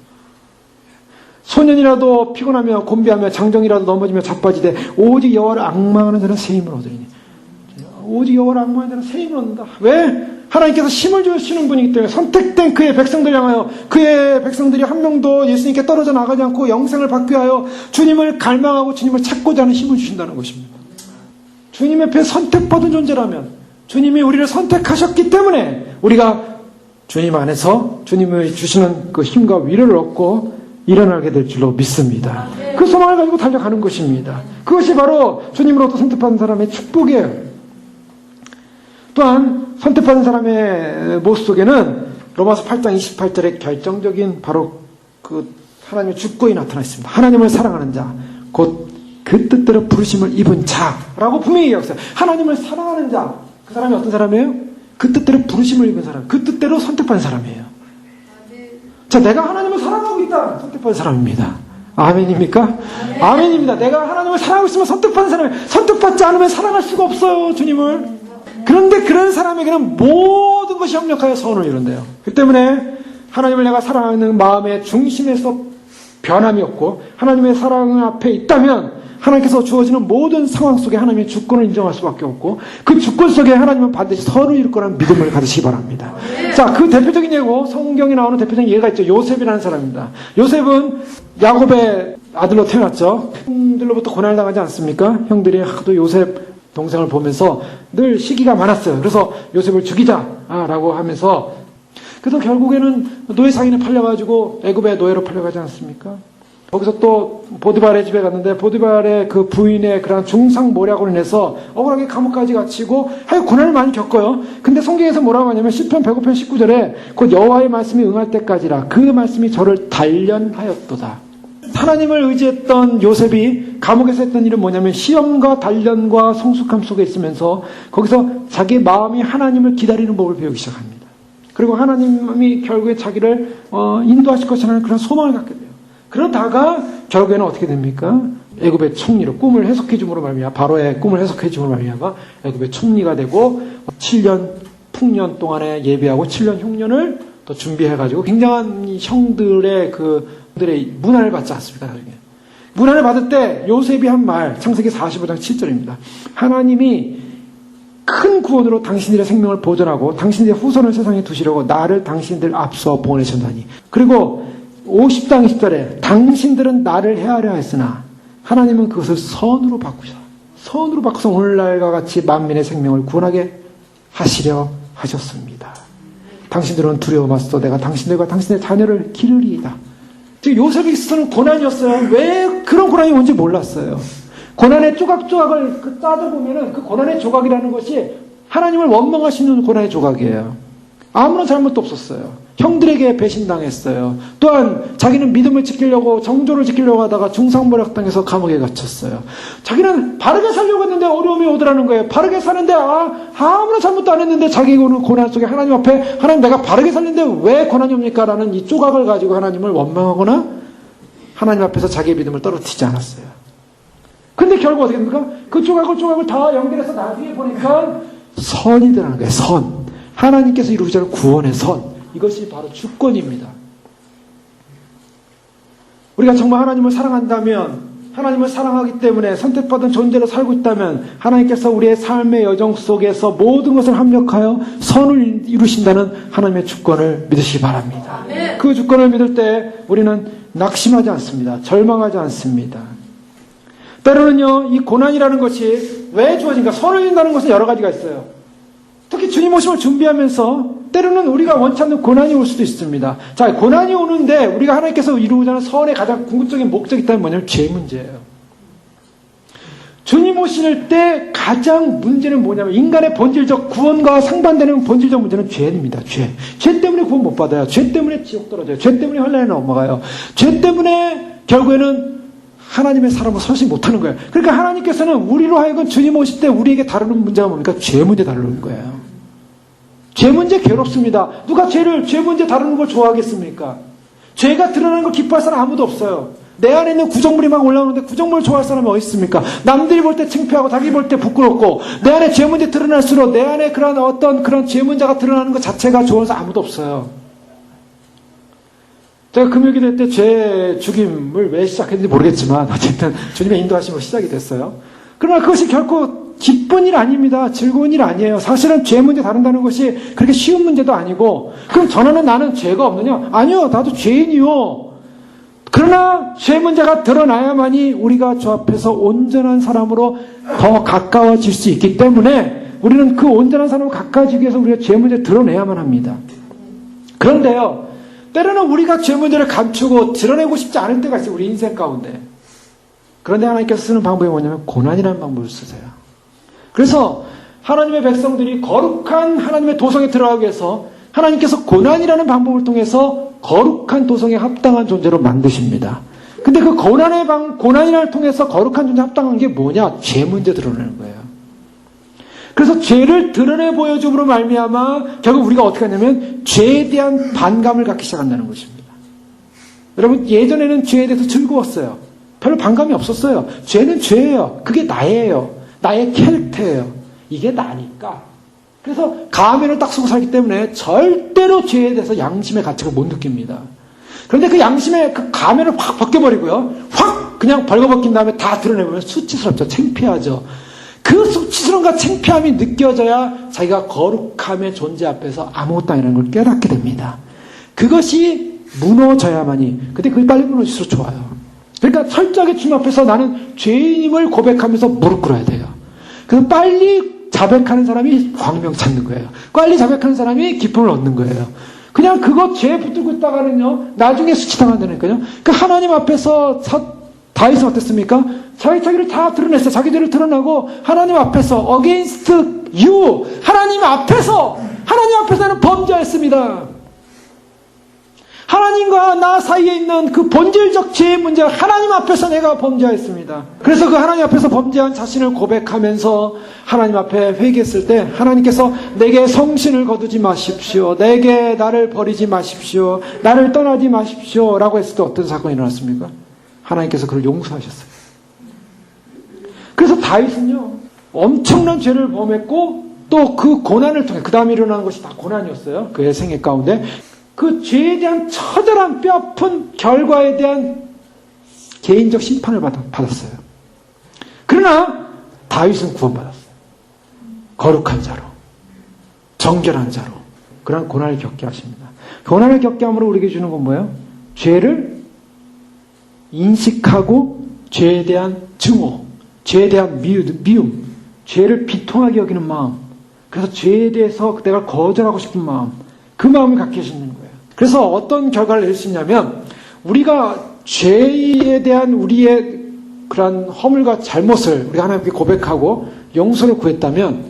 소년이라도 피곤하며 곤비하며 장정이라도 넘어지며 자빠지되 오직 여호와를 앙망하는 자는 새 힘을 얻으리니 오직 여호와를 앙망하는 자는 새 힘을 얻는다. 왜? 하나님께서 힘을 주시는 분이기 때문에 선택된 그의 백성들 향하여 그의 백성들이 한 명도 예수님께 떨어져 나가지 않고 영생을 받기 위하여 주님을 갈망하고 주님을 찾고자 하는 힘을 주신다는 것입니다. 주님 앞에 선택받은 존재라면 주님이 우리를 선택하셨기 때문에 우리가 주님 안에서 주님이 주시는 그 힘과 위로를 얻고 일어나게 될 줄로 믿습니다. 그 소망을 가지고 달려가는 것입니다. 그것이 바로 주님으로부터 선택받은 사람의 축복이에요. 또한 선택받은 사람의 모습 속에는 로마서 8장 28절에 결정적인 바로 그 하나님의 주권이 나타나 있습니다. 하나님을 사랑하는 자, 곧 그 뜻대로 부르심을 입은 자라고 분명히 얘기했어요. 하나님을 사랑하는 자, 그 사람이 어떤 사람이에요? 그 뜻대로 부르심을 입은 사람, 그 뜻대로 선택받은 사람이에요. 자, 내가 하나님을 사랑하고 있다. 선택받은 사람입니다. 아멘입니까? 아멘입니다. 내가 하나님을 사랑하고 있으면 선택받은 사람이에요. 선택받지 않으면 사랑할 수가 없어요, 주님을. 그런데 그런 사람에게는 모든 것이 협력하여 선을 이룬대요. 그 때문에 하나님을 내가 사랑하는 마음의 중심에서 변함이 없고 하나님의 사랑 앞에 있다면 하나님께서 주어지는 모든 상황 속에 하나님의 주권을 인정할 수밖에 없고 그 주권 속에 하나님은 반드시 선을 이룰 거라는 믿음을 가지시기 바랍니다. 자, 그 대표적인 예고 성경에 나오는 대표적인 예가 있죠. 요셉이라는 사람입니다. 요셉은 야곱의 아들로 태어났죠. 형들로부터 고난을 당하지 않습니까? 형들이 하도 요셉 동생을 보면서 늘 시기가 많았어요. 그래서 요셉을 죽이자라고 하면서 그래서 결국에는 노예 상인에 팔려가지고 애굽의 노예로 팔려가지 않습니까? 거기서 또 보디발의 집에 갔는데 보디발의 그 부인의 그런 중상모략으로 인해서 억울하게 감옥까지 갇히고 하여 고난을 많이 겪어요. 근데 성경에서 뭐라고 하냐면 시편 105편 19절에 곧 여호와의 말씀이 응할 때까지라 그 말씀이 저를 단련하였도다. 하나님을 의지했던 요셉이 감옥에서 했던 일은 뭐냐면 시험과 단련과 성숙함 속에 있으면서 거기서 자기 마음이 하나님을 기다리는 법을 배우기 시작합니다. 그리고 하나님이 결국에 자기를 인도하실 것이라는 그런 소망을 갖게 돼요. 그러다가 결국에는 어떻게 됩니까? 애굽의 총리로 꿈을 해석해 줌으로 말미암아 바로의 꿈을 해석해 줌으로 말미암아 애굽의 총리가 되고 7년 풍년 동안에 예비하고 7년 흉년을 또 준비해 가지고 굉장한 형들의 그들의 문안을 받지 않습니까? 나중에 문안을 받을 때 요셉이 한 말 창세기 45장 7절입니다. 하나님이 큰 구원으로 당신들의 생명을 보존하고 당신들의 후손을 세상에 두시려고 나를 당신들 앞서 보내셨나니. 그리고 50장 20절에 당신들은 나를 헤아려 했으나 하나님은 그것을 선으로 바꾸셔. 선으로 바꿔서 오늘날과 같이 만민의 생명을 구원하게 하시려 하셨습니다. 당신들은 두려워 마소서 내가 당신들과 당신의 자녀를 기르리이다. 즉 요셉이 있어서는 고난이었어요. 왜 그런 고난이 뭔지 몰랐어요. 고난의 조각조각을 따져보면은 그 고난의 조각이라는 것이 하나님을 원망하시는 고난의 조각이에요. 아무런 잘못도 없었어요. 형들에게 배신당했어요. 또한 자기는 믿음을 지키려고 정조를 지키려고 하다가 중상모략당해서 감옥에 갇혔어요. 자기는 바르게 살려고 했는데 어려움이 오더라는 거예요. 바르게 사는데 아무런 잘못도 안 했는데 자기는 고난 속에 하나님 앞에 하나님 내가 바르게 살는데 왜 고난이 옵니까? 라는 이 조각을 가지고 하나님을 원망하거나 하나님 앞에서 자기의 믿음을 떨어뜨리지 않았어요. 근데 결국 어떻게 됩니까? 그 조각을 다 연결해서 나중에 보니까 선이 되라는 거예요. 선. 하나님께서 이루시는 구원의 선. 이것이 바로 주권입니다. 우리가 정말 하나님을 사랑한다면, 하나님을 사랑하기 때문에 선택받은 존재로 살고 있다면 하나님께서 우리의 삶의 여정 속에서 모든 것을 합력하여 선을 이루신다는 하나님의 주권을 믿으시기 바랍니다. 그 주권을 믿을 때 우리는 낙심하지 않습니다. 절망하지 않습니다. 때로는요, 이 고난이라는 것이 왜 주어진가? 선을 이룬다는 것은 여러 가지가 있어요. 특히 주님 오심을 준비하면서 때로는 우리가 원치 않는 고난이 올 수도 있습니다. 자, 고난이 오는데 우리가 하나님께서 이루고자 하는 선의 가장 궁극적인 목적이 있다면 뭐냐면 죄 문제예요. 주님 오실 때 가장 문제는 뭐냐면 인간의 본질적 구원과 상반되는 본질적 문제는 죄입니다. 죄. 죄 때문에 구원 못 받아요. 죄 때문에 지옥 떨어져요. 죄 때문에 혼란에 넘어가요. 죄 때문에 결국에는 하나님의 사람을 서지 못하는 거예요. 그러니까 하나님께서는 우리로 하여금 주님 오실 때 우리에게 다루는 문제가 뭡니까? 죄 문제 다루는 거예요. 죄 문제 괴롭습니다. 누가 죄 문제 다루는 걸 좋아하겠습니까? 죄가 드러나는 걸 기뻐할 사람 아무도 없어요. 내 안에 있는 구정물이 막 올라오는데 구정물을 좋아할 사람이 어디 있습니까? 남들이 볼 때 창피하고 자기 볼 때 부끄럽고 내 안에 죄 문제 드러날수록 내 안에 그런 죄 문제가 드러나는 것 자체가 좋아서 아무도 없어요. 제가 금요일기도 때 죄 죽임을 왜 시작했는지 모르겠지만 어쨌든 주님의 인도하심으로 시작이 됐어요. 그러나 그것이 결코 기쁜 일 아닙니다. 즐거운 일 아니에요. 사실은 죄 문제 다룬다는 것이 그렇게 쉬운 문제도 아니고 그럼 전하는 나는 죄가 없느냐? 아니요. 나도 죄인이요. 그러나 죄 문제가 드러나야만이 우리가 주 앞에서 온전한 사람으로 더 가까워질 수 있기 때문에 우리는 그 온전한 사람으로 가까워지기 위해서 우리가 죄 문제를 드러내야만 합니다. 그런데요. 때로는 우리가 죄 문제를 감추고 드러내고 싶지 않을 때가 있어요. 우리 인생 가운데. 그런데 하나님께서 쓰는 방법이 뭐냐면 고난이라는 방법을 쓰세요. 그래서 하나님의 백성들이 거룩한 하나님의 도성에 들어가기 위해서 하나님께서 고난이라는 방법을 통해서 거룩한 도성에 합당한 존재로 만드십니다. 근데 그 고난이라는 통해서 거룩한 존재에 합당한 게 뭐냐? 죄 문제 드러내는 거예요. 그래서 죄를 드러내 보여줌으로 말미암아 결국 우리가 어떻게 하냐면 죄에 대한 반감을 갖기 시작한다는 것입니다. 여러분 예전에는 죄에 대해서 즐거웠어요. 별로 반감이 없었어요. 죄는 죄예요. 그게 나예요. 나의 캐릭터예요. 이게 나니까. 그래서 가면을 딱 쓰고 살기 때문에 절대로 죄에 대해서 양심의 가책을 못 느낍니다. 그런데 그 양심의 그 가면을 확 벗겨버리고요. 확 그냥 벌거벗긴 다음에 다 드러내보면 수치스럽죠. 창피하죠. 그 수치스러움과 창피함이 느껴져야 자기가 거룩함의 존재 앞에서 아무것도 아니라는 걸 깨닫게 됩니다. 그것이 무너져야만이. 근데 그게 빨리 무너질수록 좋아요. 그러니까 철저하게 주님 앞에서 나는 죄인임을 고백하면서 무릎 꿇어야 돼요. 그래서 빨리 자백하는 사람이 광명 찾는 거예요. 빨리 자백하는 사람이 기쁨을 얻는 거예요. 그냥 그거 죄 붙들고 있다가는요, 나중에 수치당한다니까요. 그 하나님 앞에서 다윗은 어땠습니까? 자기를 다 드러냈어요. 자기 죄를 드러나고 하나님 앞에서 against you 하나님 앞에서 나는 범죄했습니다. 하나님과 나 사이에 있는 그 본질적 죄의 문제가 하나님 앞에서 내가 범죄했습니다. 그래서 그 하나님 앞에서 범죄한 자신을 고백하면서 하나님 앞에 회개했을 때 하나님께서 내게 성신을 거두지 마십시오. 내게 나를 버리지 마십시오. 나를 떠나지 마십시오. 라고 했을 때 어떤 사건이 일어났습니까? 하나님께서 그를 용서하셨어요. 그래서 다윗은요, 엄청난 죄를 범했고 또 그 고난을 통해, 그 다음에 일어나는 것이 다 고난이었어요. 그의 생애 가운데. 그 죄에 대한 처절한 뼈아픈 결과에 대한 개인적 심판을 받았어요. 그러나 다윗은 구원받았어요. 거룩한 자로, 정결한 자로 그런 고난을 겪게 하십니다. 고난을 겪게 함으로 우리에게 주는 건 뭐예요? 죄를 인식하고 죄에 대한 증오, 죄에 대한 미움, 죄를 비통하게 여기는 마음, 그래서 죄에 대해서 내가 거절하고 싶은 마음, 그 마음을 갖게 해주는 거예요. 그래서 어떤 결과를 낼 수 있냐면, 우리가 죄에 대한 우리의 그런 허물과 잘못을 우리가 하나님께 고백하고 용서를 구했다면,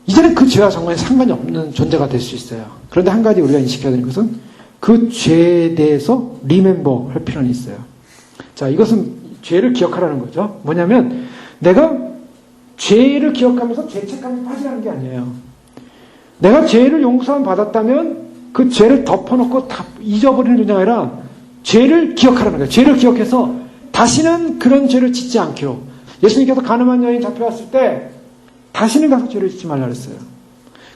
이제는 그 죄와 정말 상관이 없는 존재가 될 수 있어요. 그런데 한 가지 우리가 인식해야 되는 것은 그 죄에 대해서 리멤버 할 필요는 있어요. 자, 이것은 죄를 기억하라는 거죠. 뭐냐면 내가 죄를 기억하면서 죄책감에 빠지라는 게 아니에요. 내가 죄를 용서함 받았다면 그 죄를 덮어놓고 다 잊어버리는 존재가 아니라 죄를 기억하라는 거예요. 죄를 기억해서 다시는 그런 죄를 짓지 않기로. 예수님께서 가늠한 여인 잡혀왔을 때 다시는 가서 죄를 짓지 말라 그랬어요.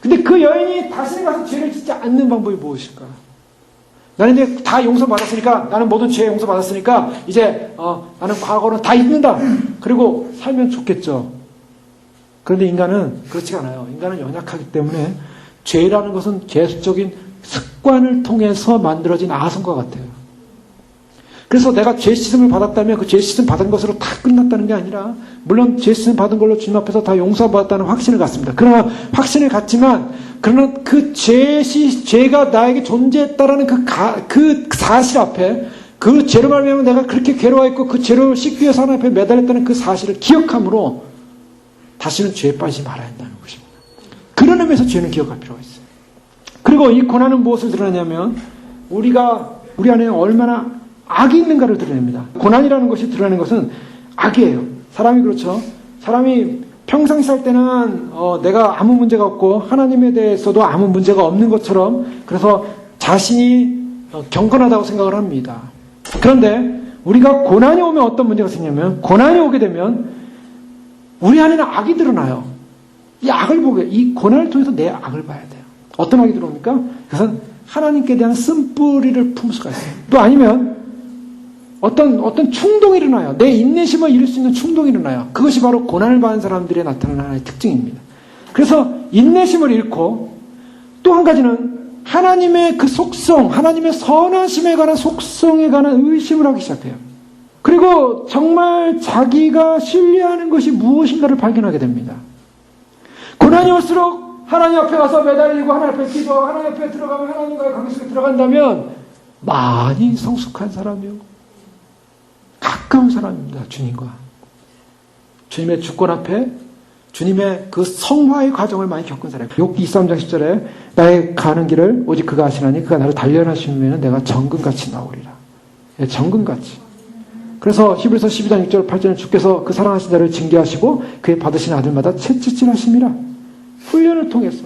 근데 그 여인이 다시는 가서 죄를 짓지 않는 방법이 무엇일까? 나는 이제 다 용서받았으니까, 나는 모든 죄 용서받았으니까 이제 나는 과거는 다 잊는다. 그리고 살면 좋겠죠. 그런데 인간은 그렇지가 않아요. 인간은 연약하기 때문에 죄라는 것은 계속적인 습관을 통해서 만들어진 아성과 같아요. 그래서 내가 죄 씻음을 받았다면 그 죄 씻음 받은 것으로 다 끝났다는 게 아니라, 물론 죄 씻음 받은 걸로 주님 앞에서 다 용서받았다는 확신을 갖습니다. 그러나 확신을 갖지만, 그러나 그 죄가 나에게 존재했다라는 그 사실 앞에, 그 죄로 말미암아 내가 그렇게 괴로워했고 그 죄를 씻기 위해서 하나님 앞에 매달렸다는 그 사실을 기억함으로 다시는 죄에 빠지지 말아야 한다는 것입니다. 그런 의미에서 죄는 기억할 필요가 있어요. 그리고 이 고난은 무엇을 드러내냐면, 우리 안에 얼마나 악이 있는가를 드러냅니다. 고난이라는 것이 드러내는 것은 악이에요. 사람이 그렇죠. 사람이 평상시 살 때는 내가 아무 문제가 없고 하나님에 대해서도 아무 문제가 없는 것처럼, 그래서 자신이 경건하다고 생각을 합니다. 그런데 우리가 고난이 오면 어떤 문제가 생기냐면, 고난이 오게 되면 우리 안에는 악이 드러나요. 이 고난을 통해서 내 악을 봐야 돼요. 어떤 악이 들어옵니까? 그것은 하나님께 대한 쓴뿌리를 품을 수가 있어요. 또 아니면 어떤 충동이 일어나요. 내 인내심을 잃을 수 있는 충동이 일어나요. 그것이 바로 고난을 받은 사람들의 나타나는 하나의 특징입니다. 그래서 인내심을 잃고, 또 한 가지는 하나님의 그 속성, 하나님의 선하심에 관한 속성에 관한 의심을 하기 시작해요. 그리고 정말 자기가 신뢰하는 것이 무엇인가를 발견하게 됩니다. 고난이 올수록 하나님 앞에 가서 매달리고 하나님 앞에 기도하고 하나님 앞에 들어가면, 하나님과의 관계 속에 들어간다면 많이 성숙한 사람이요, 가까운 사람입니다. 주님과. 주님의 주권 앞에 주님의 그 성화의 과정을 많이 겪은 사람. 욥기 23장 10절에 나의 가는 길을 오직 그가 아시나니 그가 나를 단련하시면 내가 정금같이 나오리라. 정금같이. 그래서 히브리서 12장 6절 8절에 주께서 그 사랑하신 자를 징계하시고 그의 받으신 아들마다 채찍질 하심이라. 훈련을 통해서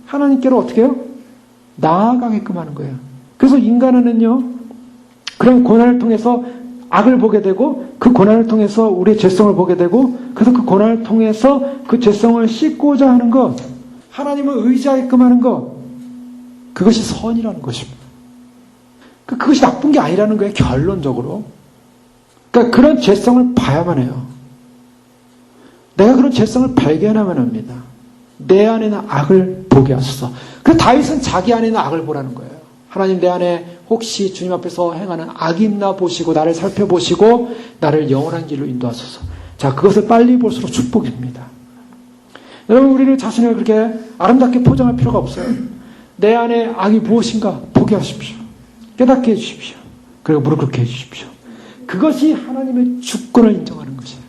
하나님께로 어떻게 해요? 나아가게끔 하는 거예요. 그래서 인간은요, 그런 고난을 통해서 악을 보게 되고, 그 고난을 통해서 우리의 죄성을 보게 되고, 그래서 그 고난을 통해서 그 죄성을 씻고자 하는 것, 하나님을 의지하게끔 하는 것, 그것이 선이라는 것입니다. 그것이 나쁜 게 아니라는 거예요, 결론적으로. 그러니까 그런 죄성을 봐야만 해요. 내가 그런 죄성을 발견하면 합니다. 내 안에는 악을 보게 하소서. 그 다윗은 자기 안에는 악을 보라는 거예요. 하나님, 내 안에 혹시 주님 앞에서 행하는 악이 있나 보시고 나를 살펴보시고 나를 영원한 길로 인도하소서. 자, 그것을 빨리 볼수록 축복입니다. 여러분, 우리는 자신을 그렇게 아름답게 포장할 필요가 없어요. 내 안에 악이 무엇인가 보게 하십시오. 깨닫게 해주십시오. 그리고 무릎 꿇게 해주십시오. 그것이 하나님의 주권을 인정하는 것이에요.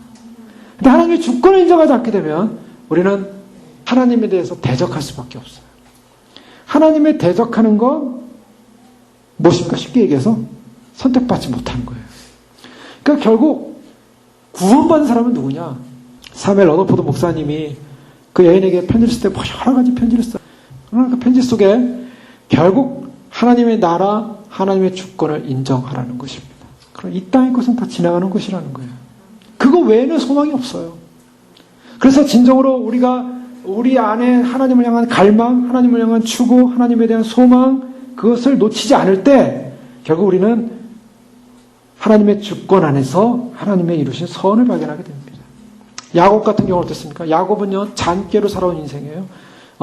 근데 하나님의 주권을 인정하지 않게 되면 우리는 하나님에 대해서 대적할 수밖에 없어요. 하나님의 대적하는 건 무엇입니까? 쉽게 얘기해서 선택받지 못하는 거예요. 그러니까 결국 구원받은 사람은 누구냐? 사무엘 러더포드 목사님이 그 여인에게 편지를 쓸 때 여러 가지 편지를 써요. 그러나 그 편지 속에 결국 하나님의 나라, 하나님의 주권을 인정하라는 것입니다. 그럼 이 땅의 것은 다 지나가는 것이라는 거예요. 그거 외에는 소망이 없어요. 그래서 진정으로 우리가 우리 안에 하나님을 향한 갈망, 하나님을 향한 추구, 하나님에 대한 소망, 그것을 놓치지 않을 때 결국 우리는 하나님의 주권 안에서 하나님의 이루신 선을 발견하게 됩니다. 야곱 같은 경우는 어떻습니까? 야곱은요, 잔꾀로 살아온 인생이에요.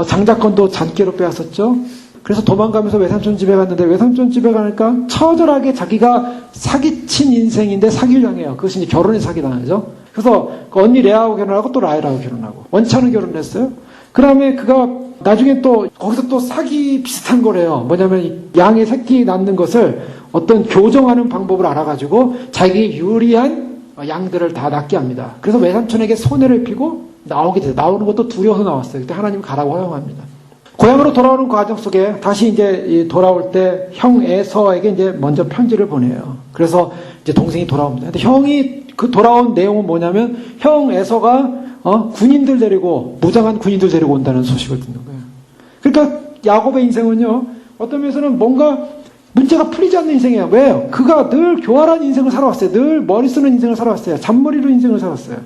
장자권도 잔꾀로 빼앗았죠. 그래서 도망가면서 외삼촌 집에 갔는데 외삼촌 집에 가니까 처절하게 자기가 사기친 인생인데 사기를 당해요. 그것이 이제 결혼에 사기당하죠. 그래서 그 언니 레아하고 결혼하고 또 라헬하고 결혼하고 원치 않은 결혼을 했어요. 그 다음에 그가 나중에 또 거기서 또 사기 비슷한 거래요. 뭐냐면 양의 새끼 낳는 것을 어떤 교정하는 방법을 알아가지고 자기 유리한 양들을 다 낳게 합니다. 그래서 외삼촌에게 손해를 피고 나오게 돼요. 나오는 것도 두려워서 나왔어요. 그때 하나님 가라고 허용합니다. 고향으로 돌아오는 과정 속에 다시 이제 돌아올 때 형 에서에게 이제 먼저 편지를 보내요. 그래서 이제 동생이 돌아옵니다. 근데 형이 그 돌아온 내용은 뭐냐면 형 에서가 군인들 데리고 무장한 군인들 데리고 온다는 소식을 듣는 거예요. 그러니까 야곱의 인생은요, 어떤 면에서는 뭔가 문제가 풀리지 않는 인생이에요. 왜요? 그가 늘 교활한 인생을 살아왔어요. 늘 머리 쓰는 인생을 살아왔어요. 잔머리로 인생을 살았어요.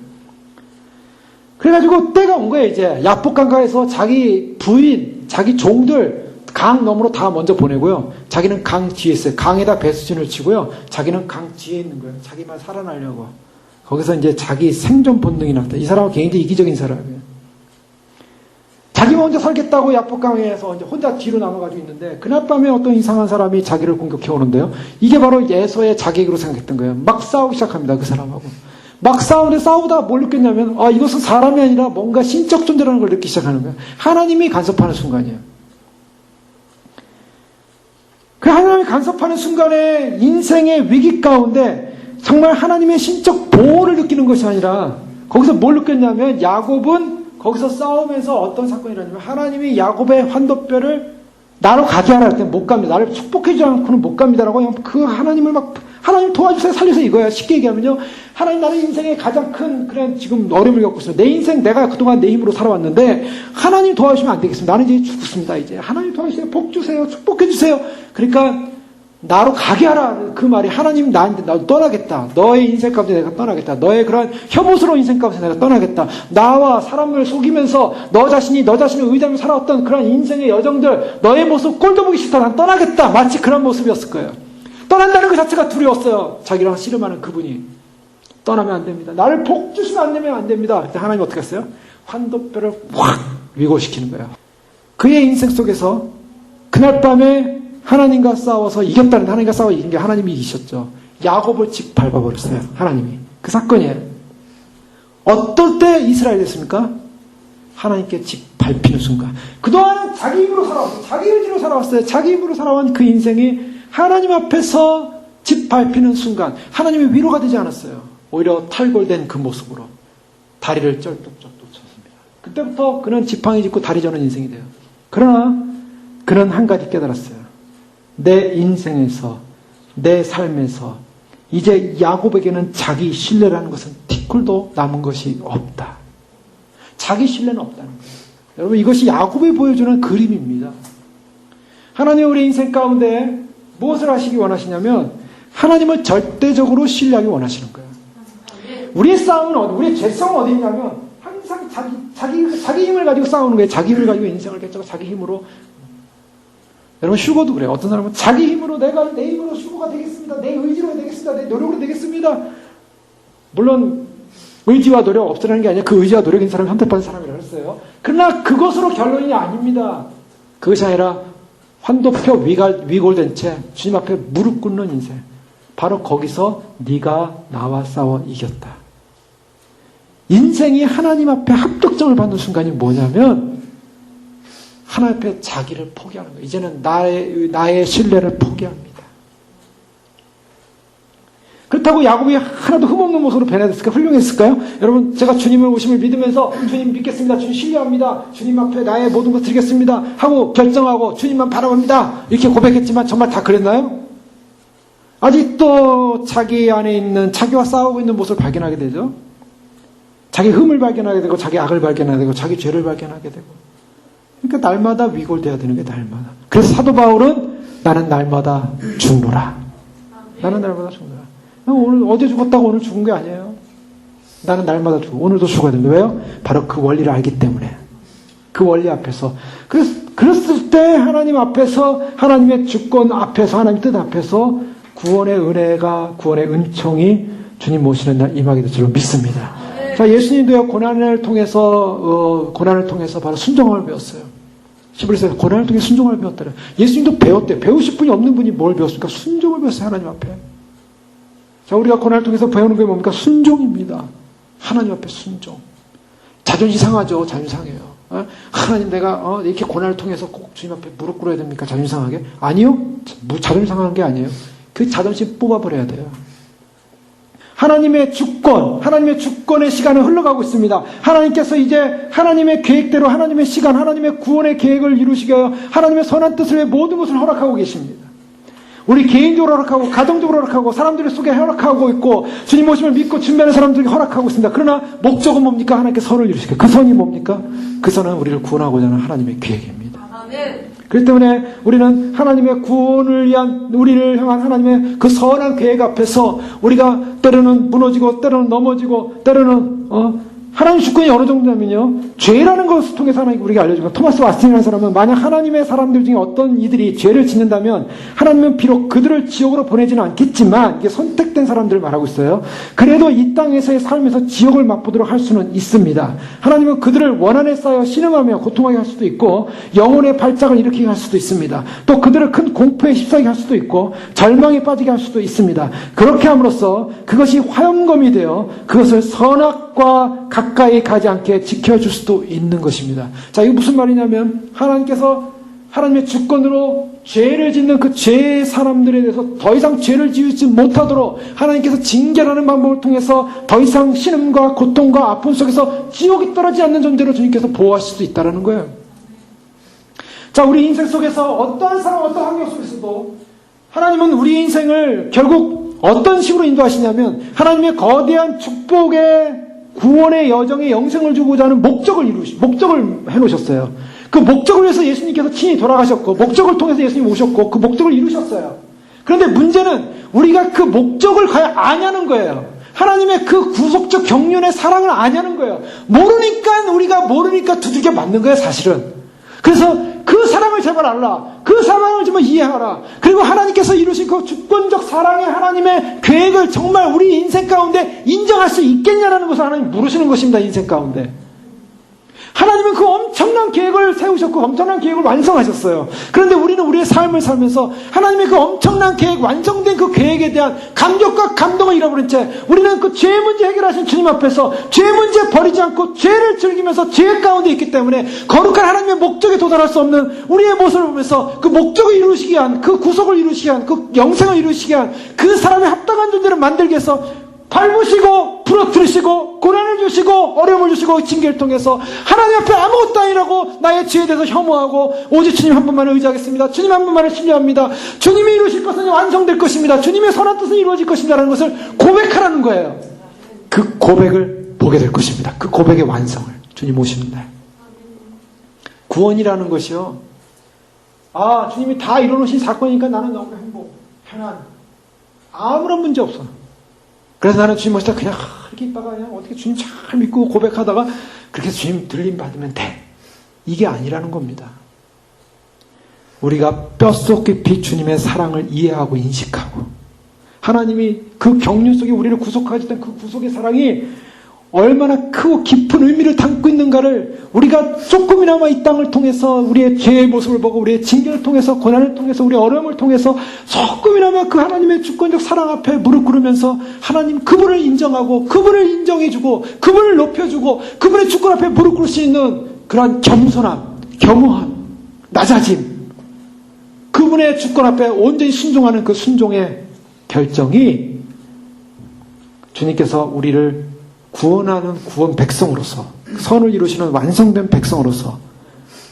그래가지고 때가 온 거예요. 이제 야복강가에서 자기 부인, 자기 종들 강 너머로 다 먼저 보내고요. 자기는 강 뒤에 있어요. 강에다 배수진을 치고요. 자기는 강 뒤에 있는 거예요. 자기만 살아나려고. 거기서 이제 자기 생존 본능이 나왔다. 이 사람은 굉장히 이기적인 사람이에요. 자기 먼저 살겠다고 야복강에서 이제 혼자 뒤로 남아가지고 있는데 그날 밤에 어떤 이상한 사람이 자기를 공격해 오는데요. 이게 바로 예서의 자객으로 생각했던 거예요. 막 싸우기 시작합니다. 그 사람하고. 막 싸우다 뭘 느꼈냐면 이것은 사람이 아니라 뭔가 신적 존재라는 걸 느끼기 시작하는 거예요. 하나님이 간섭하는 순간이에요. 그 하나님이 간섭하는 순간에 인생의 위기 가운데 정말 하나님의 신적 보호를 느끼는 것이 아니라 거기서 뭘 느꼈냐면 야곱은 거기서 싸우면서 어떤 사건이 일어나냐면 하나님이 야곱의 환도뼈를 나로 가게 하라 할 때 못 갑니다. 나를 축복해주지 않고는 못 갑니다라고 그냥 그 하나님을 막 하나님 도와주세요 살려서 이거야. 쉽게 얘기하면요. 하나님 나는 인생의 가장 큰 그런 지금 어려움을 겪고 있습니다. 내 인생 내가 그동안 내 힘으로 살아왔는데 하나님 도와주시면 안 되겠습니다. 나는 이제 죽습니다. 이제 하나님 도와주세요. 복 주세요. 축복해 주세요. 그러니까 나로 가게 하라. 그 말이 하나님 나한테 나 떠나겠다. 너의 인생 가운데 내가 떠나겠다. 너의 그런 혐오스러운 인생 가운데 내가 떠나겠다. 나와 사람을 속이면서 너 자신을 의지하며 살아왔던 그런 인생의 여정들 너의 모습 꼴도 보기 싫다. 난 떠나겠다. 마치 그런 모습이었을 거예요. 떠난다는 그 자체가 두려웠어요. 자기랑 씨름하는 그분이. 떠나면 안 됩니다. 나를 복 주시면 안 되면 안 됩니다. 그때 하나님이 어떻게 했어요? 환도뼈를 확 위고시키는 거예요. 그의 인생 속에서 그날 밤에 하나님과 싸워서 이겼다는 하나님과 싸워 이긴 게 하나님이 이기셨죠. 야곱을 직 밟아버렸어요. 하나님이. 그 사건이에요. 어떨 때 이스라엘이 됐습니까? 하나님께 직 밟히는 순간. 그동안은 자기 힘으로 살아왔어요. 자기 의지로 살아왔어요. 자기 힘으로 살아온 그 인생이 하나님 앞에서 집 밟히는 순간 하나님의 위로가 되지 않았어요. 오히려 탈골된 그 모습으로 다리를 쩔뚝쩔뚝 쳤습니다. 그때부터 그는 지팡이 짚고 다리 저는 인생이 돼요. 그러나 그는 한 가지 깨달았어요. 내 인생에서 내 삶에서 이제 야곱에게는 자기 신뢰라는 것은 티끌도 남은 것이 없다. 자기 신뢰는 없다는 거예요. 여러분 이것이 야곱이 보여주는 그림입니다. 하나님 우리 인생 가운데 무엇을 하시기 원하시냐면 하나님을 절대적으로 신뢰하기 원하시는 거예요. 우리의 싸움은 우리의 죄성은 어디 있냐면 항상 자기 힘을 가지고 싸우는 거예요. 자기 힘을 가지고 인생을 개척하고 자기 힘으로. 여러분 슈거도 그래요. 어떤 사람은 자기 힘으로 내가 내 힘으로 슈거가 되겠습니다. 내 의지로 되겠습니다. 내 노력으로 되겠습니다. 물론 의지와 노력 없으라는 게 아니라 그 의지와 노력인 사람이 선택받은 사람이라고 했어요. 그러나 그것으로 결론이 아닙니다. 그것이 아니라 환도표 위골된 채 주님 앞에 무릎 꿇는 인생. 바로 거기서 네가 나와 싸워 이겼다. 인생이 하나님 앞에 합격점을 받는 순간이 뭐냐면 하나님 앞에 자기를 포기하는 거예요. 이제는 나의 신뢰를 포기합니다. 그렇다고 야곱이 하나도 흠없는 모습으로 변화됐을까요? 훌륭했을까요? 여러분 제가 주님을 오심을 믿으면서 주님 믿겠습니다. 주님 신뢰합니다. 주님 앞에 나의 모든 것 드리겠습니다. 하고 결정하고 주님만 바라봅니다. 이렇게 고백했지만 정말 다 그랬나요? 아직도 자기 안에 있는, 자기와 싸우고 있는 모습을 발견하게 되죠. 자기 흠을 발견하게 되고, 자기 악을 발견하게 되고, 자기 죄를 발견하게 되고. 그러니까 날마다 위골돼야 되는 게 날마다. 그래서 사도 바울은 나는 날마다 죽노라. 나는 날마다 죽노라. 오늘 어제 죽었다고 오늘 죽은 게 아니에요. 나는 날마다 죽어. 오늘도 죽어야 됩니다. 왜요? 바로 그 원리를 알기 때문에. 그 원리 앞에서. 그랬을 때 하나님 앞에서, 하나님의 주권 앞에서, 하나님 뜻 앞에서 구원의 은혜가, 구원의 은총이 주님 모시는 날 임하게 될 줄로 믿습니다. 자, 예수님도요, 고난을 통해서 바로 순종함을 배웠어요. 히브리서에서 고난을 통해 순종을 배웠다래. 예수님도 배웠대요. 배우실 분이 없는 분이 뭘 배웠습니까? 순종을 배웠어요, 하나님 앞에. 자, 우리가 고난을 통해서 배우는 게 뭡니까? 순종입니다. 하나님 앞에 순종. 자존심 상하죠? 자존심 상해요. 하나님 내가 이렇게 고난을 통해서 꼭 주님 앞에 무릎 꿇어야 됩니까? 자존심 상하게? 아니요. 자존심 상한 게 아니에요. 그 자존심 뽑아버려야 돼요. 하나님의 주권의 시간은 흘러가고 있습니다. 하나님께서 이제 하나님의 계획대로 하나님의 시간, 하나님의 구원의 계획을 이루시게 하여 하나님의 선한 뜻을 위해 모든 것을 허락하고 계십니다. 우리 개인적으로 허락하고, 가정적으로 허락하고, 사람들의 속에 허락하고 있고, 주님 오심을 믿고 준비하는 사람들에게 허락하고 있습니다. 그러나 목적은 뭡니까? 하나님께 선을 이루시게. 그 선이 뭡니까? 그 선은 우리를 구원하고자 하는 하나님의 계획입니다. 그렇기 때문에 우리는 하나님의 구원을 위한, 우리를 향한 하나님의 그 선한 계획 앞에서 우리가 때로는 무너지고, 때로는 넘어지고, 때로는 하나님 주권이 어느 정도냐면요, 죄라는 것을 통해서 하나님 우리가 알려준 거. 토마스 왓슨이라는 사람은 만약 하나님의 사람들 중에 어떤 이들이 죄를 짓는다면 하나님은 비록 그들을 지옥으로 보내지는 않겠지만, 이게 선택된 사람들을 말하고 있어요. 그래도 이 땅에서의 삶에서 지옥을 맛보도록 할 수는 있습니다. 하나님은 그들을 원한에 쌓여 신음하며 고통하게 할 수도 있고, 영혼의 발작을 일으키게 할 수도 있습니다. 또 그들을 큰 공포에 휩싸이게 할 수도 있고, 절망에 빠지게 할 수도 있습니다. 그렇게 함으로써 그것이 화염검이 되어 그것을 선악과 가까이 가지 않게 지켜줄 수도 있는 것입니다. 자, 이거 무슨 말이냐면, 하나님께서 하나님의 주권으로 죄를 짓는 그 죄의 사람들에 대해서 더 이상 죄를 지우지 못하도록 하나님께서 징계라는 방법을 통해서 더 이상 신음과 고통과 아픔 속에서 지옥이 떨어지지 않는 존재로 주님께서 보호하실 수 있다는 거예요. 자, 우리 인생 속에서 어떠한 상황, 어떠한 환경 속에서도 하나님은 우리 인생을 결국 어떤 식으로 인도하시냐면, 하나님의 거대한 축복의 구원의 여정에 영생을 주고자 하는 목적을 해놓으셨어요. 그 목적을 위해서 예수님께서 친히 돌아가셨고, 목적을 통해서 예수님 오셨고, 그 목적을 이루셨어요. 그런데 문제는 우리가 그 목적을 과연 아냐는 거예요. 하나님의 그 구속적 경륜의 사랑을 아냐는 거예요. 모르니까 두들겨 맞는 거예요, 사실은. 그래서 그 사랑을 제발 알라. 그 사랑을 좀 이해하라. 그리고 하나님께서 이루신 그 주권적 사랑의 하나님의 계획을 정말 우리 인생 가운데 인정할 수 있겠냐라는 것을 하나님 물으시는 것입니다, 인생 가운데. 하나님은 그 엄청난 계획을 세우셨고 엄청난 계획을 완성하셨어요. 그런데 우리는 우리의 삶을 살면서 하나님의 그 엄청난 계획, 완성된 그 계획에 대한 감격과 감동을 잃어버린 채 우리는 그 죄 문제 해결하신 주님 앞에서 죄 문제 버리지 않고 죄를 즐기면서 죄 가운데 있기 때문에 거룩한 하나님의 목적에 도달할 수 없는 우리의 모습을 보면서 그 목적을 이루시기 위한, 그 구속을 이루시기 위한, 그 영생을 이루시기 위한 그 사람의 합당한 존재를 만들기 위해서 밟으시고 부러뜨리시고 고난을 주시고 어려움을 주시고 징계를 통해서 하나님 앞에 아무것도 아니라고 나의 죄에 대해서 혐오하고 오직 주님 한 분만을 의지하겠습니다. 주님 한 분만을 신뢰합니다. 주님이 이루실 것은 완성될 것입니다. 주님의 선한 뜻은 이루어질 것입니다 라는 것을 고백하라는 거예요. 그 고백을 보게 될 것입니다. 그 고백의 완성을 주님 오시는 날. 구원이라는 것이요, 주님이 다 이뤄놓으신 사건이니까 나는 너무 행복, 편안, 아무런 문제 없어. 그래서 나는 주님 모시다 그냥 이렇게 있다가 그냥 어떻게 주님 잘 믿고 고백하다가 그렇게 주님 들림 받으면 돼. 이게 아니라는 겁니다. 우리가 뼛속 깊이 주님의 사랑을 이해하고 인식하고, 하나님이 그 경륜 속에 우리를 구속하셨던 그 구속의 사랑이 얼마나 크고 깊은 의미를 담고 있는가를 우리가 조금이나마 이 땅을 통해서 우리의 죄의 모습을 보고 우리의 징계를 통해서 고난을 통해서 우리의 어려움을 통해서 조금이나마 그 하나님의 주권적 사랑 앞에 무릎 꿇으면서 하나님 그분을 인정하고 그분을 인정해주고 그분을 높여주고 그분의 주권 앞에 무릎 꿇을 수 있는 그러한 겸손함, 겸허함, 낮아짐, 그분의 주권 앞에 온전히 순종하는 그 순종의 결정이 주님께서 우리를 구원하는 구원 백성으로서, 선을 이루시는 완성된 백성으로서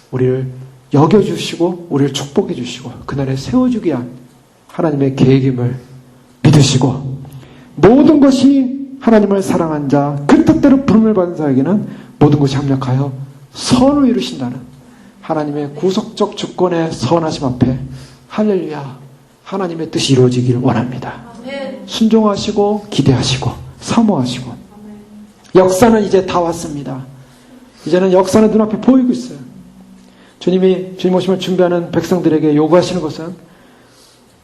우리를 여겨주시고 우리를 축복해 주시고 그날에 세워주기 위한 하나님의 계획임을 되시고 모든 것이 하나님을 사랑한 자, 그 뜻대로 부름을 받은 자에게는 모든 것이 합력하여 선을 이루신다는 하나님의 구속적 주권의 선하심 앞에 할렐루야, 하나님의 뜻이 이루어지길 원합니다. 순종하시고 기대하시고 사모하시고. 역사는 이제 다 왔습니다. 이제는 역사는 눈앞에 보이고 있어요. 주님이 주님 오심을 준비하는 백성들에게 요구하시는 것은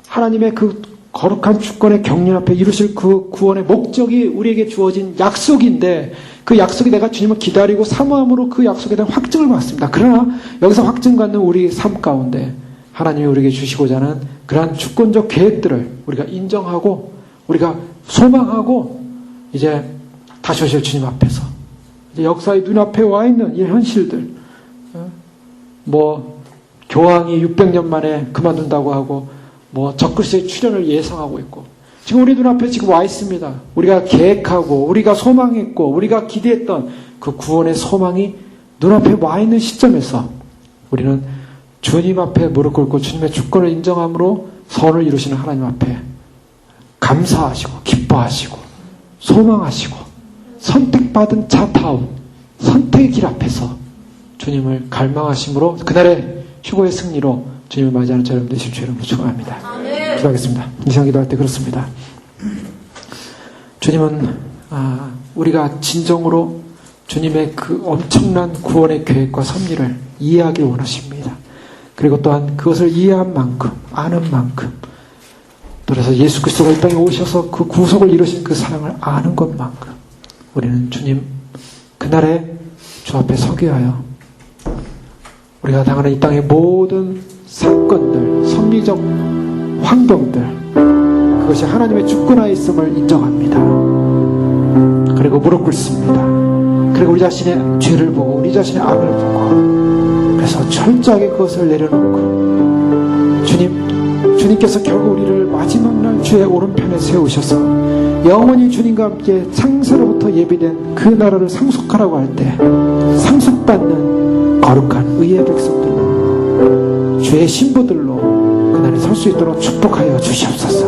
하나님의 그 거룩한 주권의 경륜 앞에 이루실 그 구원의 목적이 우리에게 주어진 약속인데, 그 약속이 내가 주님을 기다리고 사모함으로 그 약속에 대한 확증을 받습니다. 그러나 여기서 확증받는 우리 삶 가운데 하나님이 우리에게 주시고자 하는 그러한 주권적 계획들을 우리가 인정하고 우리가 소망하고 이제 다시 오실 주님 앞에서 이제 역사의 눈앞에 와 있는 이 현실들, 교황이 600년 만에 그만둔다고 하고 적그리스도의 출현을 예상하고 있고, 지금 우리 눈앞에 지금 와 있습니다. 우리가 계획하고 우리가 소망했고 우리가 기대했던 그 구원의 소망이 눈앞에 와 있는 시점에서 우리는 주님 앞에 무릎 꿇고 주님의 주권을 인정함으로 선을 이루시는 하나님 앞에 감사하시고 기뻐하시고 소망하시고 선택받은 자타운 선택의 길 앞에서 주님을 갈망하심으로 그날의 휴거의 승리로 주님을 맞이하는 저여러분 되실 주 여러분 축원합니다. 기도하겠습니다. 이상 기도할 때 그렇습니다. 주님은 우리가 진정으로 주님의 그 엄청난 구원의 계획과 섭리를 이해하길 원하십니다. 그리고 또한 그것을 이해한 만큼, 아는 만큼, 그래서 예수 그리스도가 이 땅에 오셔서 그 구속을 이루신 그 사랑을 아는 것만큼 우리는 주님 그날에 주 앞에 서게 하여 우리가 당하는 이 땅의 모든 사건들, 섭리적 환경들, 그것이 하나님의 주권하에 있음을 인정합니다. 그리고 무릎 꿇습니다. 그리고 우리 자신의 죄를 보고 우리 자신의 악을 보고 그래서 철저하게 그것을 내려놓고 주님께서 결국 우리를 마지막 날 주의 오른편에 세우셔서 영원히 주님과 함께 창세로부터 예비된 그 나라를 상속하라고 할 때 상속받는 거룩한 의의 백성들로 주의 신부들로 그날에 설 수 있도록 축복하여 주시옵소서.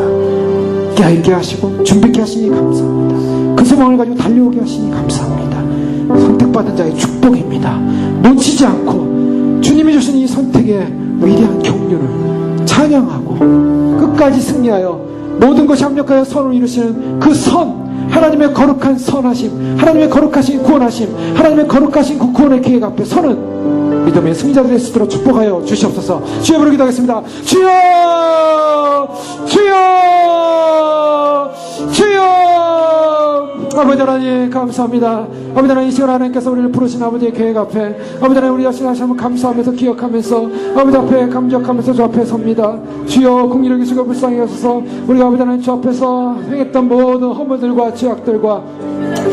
깨어있게 하시고 준비케 하시니 감사합니다. 그 소망을 가지고 달려오게 하시니 감사합니다. 선택받은 자의 축복입니다. 놓치지 않고 주님이 주신 이 선택의 위대한 경륜을 찬양하고 끝까지 승리하여 모든 것이 합력하여 선을 이루시는 그 선, 하나님의 거룩한 선하심, 하나님의 거룩하신 구원하심, 하나님의 거룩하신 그 구원의 계획 앞에 서는 믿음의 승자들이 될 수 있도록 축복하여 주시옵소서. 주여 부르기도 하겠습니다. 주여! 주여! 주여! 아버지 하나님 감사합니다. 아버지 하나님 이 시간 하나님께서 우리를 부르신 아버지의 계획 앞에 아버지 하나님 우리 자신 다시 한번 감사하면서 기억하면서 아버지 앞에 감격하면서 주 앞에 섭니다. 주여 공의를 주시고 불쌍히 여소서. 우리가 아버지 하나님 주 앞에서 행했던 모든 허물들과 죄악들과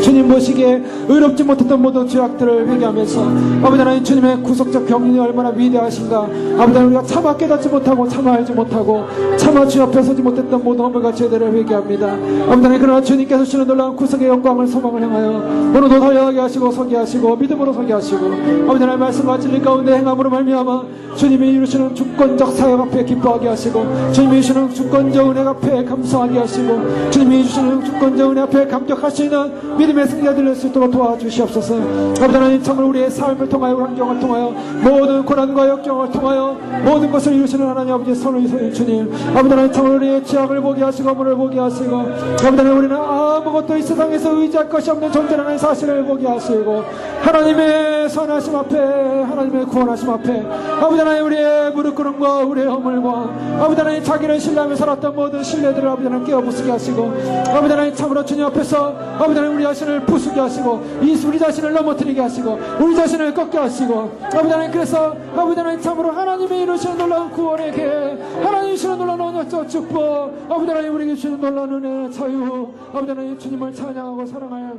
주님 보시기에 의롭지 못했던 모든 죄악들을 회개하면서 아버지 하나님 주님의 구속적 경륜이 얼마나 위대하신가. 아버지 하나님 우리가 차마 깨닫지 못하고 차마 알지 못하고 차마 주 앞에 서지 못했던 모든 허물과 죄들을 회개합니다. 아버지 하나님 그러나 주님께서 주시는 놀라운 구속의 영광을 소망을 향하여 오늘도 달려가게 하시고 서게 하시고 믿음으로 서게 하시고 아버지 하나님 말씀과 진리 가운데 행함으로 말미암아 주님이 이루시는 주권적 사역 앞에 기뻐하게 하시고 주님이 주시는 주권적 은혜 앞에 감사하게 하시고 주님이 주시는 주권적 은혜 앞에 감격하시는 믿음의 승자들 될 수 있도록 도와주시옵소서. 아버지 하나님 참으로 우리의 삶을 통하여 환경을 통하여 모든 고난과 역경을 통하여 모든 것을 이루시는 하나님 아버지의 손을 이루시는 주님, 아버지 하나님 참으로 우리의 죄악을 보게 하시고 물을 보게 하시고 아버지 하나님 우리는 아무것도 이 세상에서 의지할 것이 없는 존재라는 사실을 보게 하시고 하나님의 선하심 앞에 하나님의 구원하심 앞에 아버지 하나님 우리의 무릎 꿇음과 우리의 허물과 아버지 하나님 자기를 신뢰하며 살았던 모든 신뢰들을 아버지 하나님 깨어부수게 하시고 아버지 하나님 참으로 주님 앞에서 아버지 하나님 우리 자신을 부수게 하시고 우리 자신을 넘어뜨리게 하시고 우리 자신을 꺾게 하시고 아버지 하나님 그래서 아버지 하나님 참으로 하나님이 이루시는 놀라운 구원의 계획, 하나님이 주시는 놀라운 언약적 축복, 아버지 하나님 우리에게 주시는 놀라운 은혜 자유, 아버지 하나님 주님을 찬양하고 사랑하여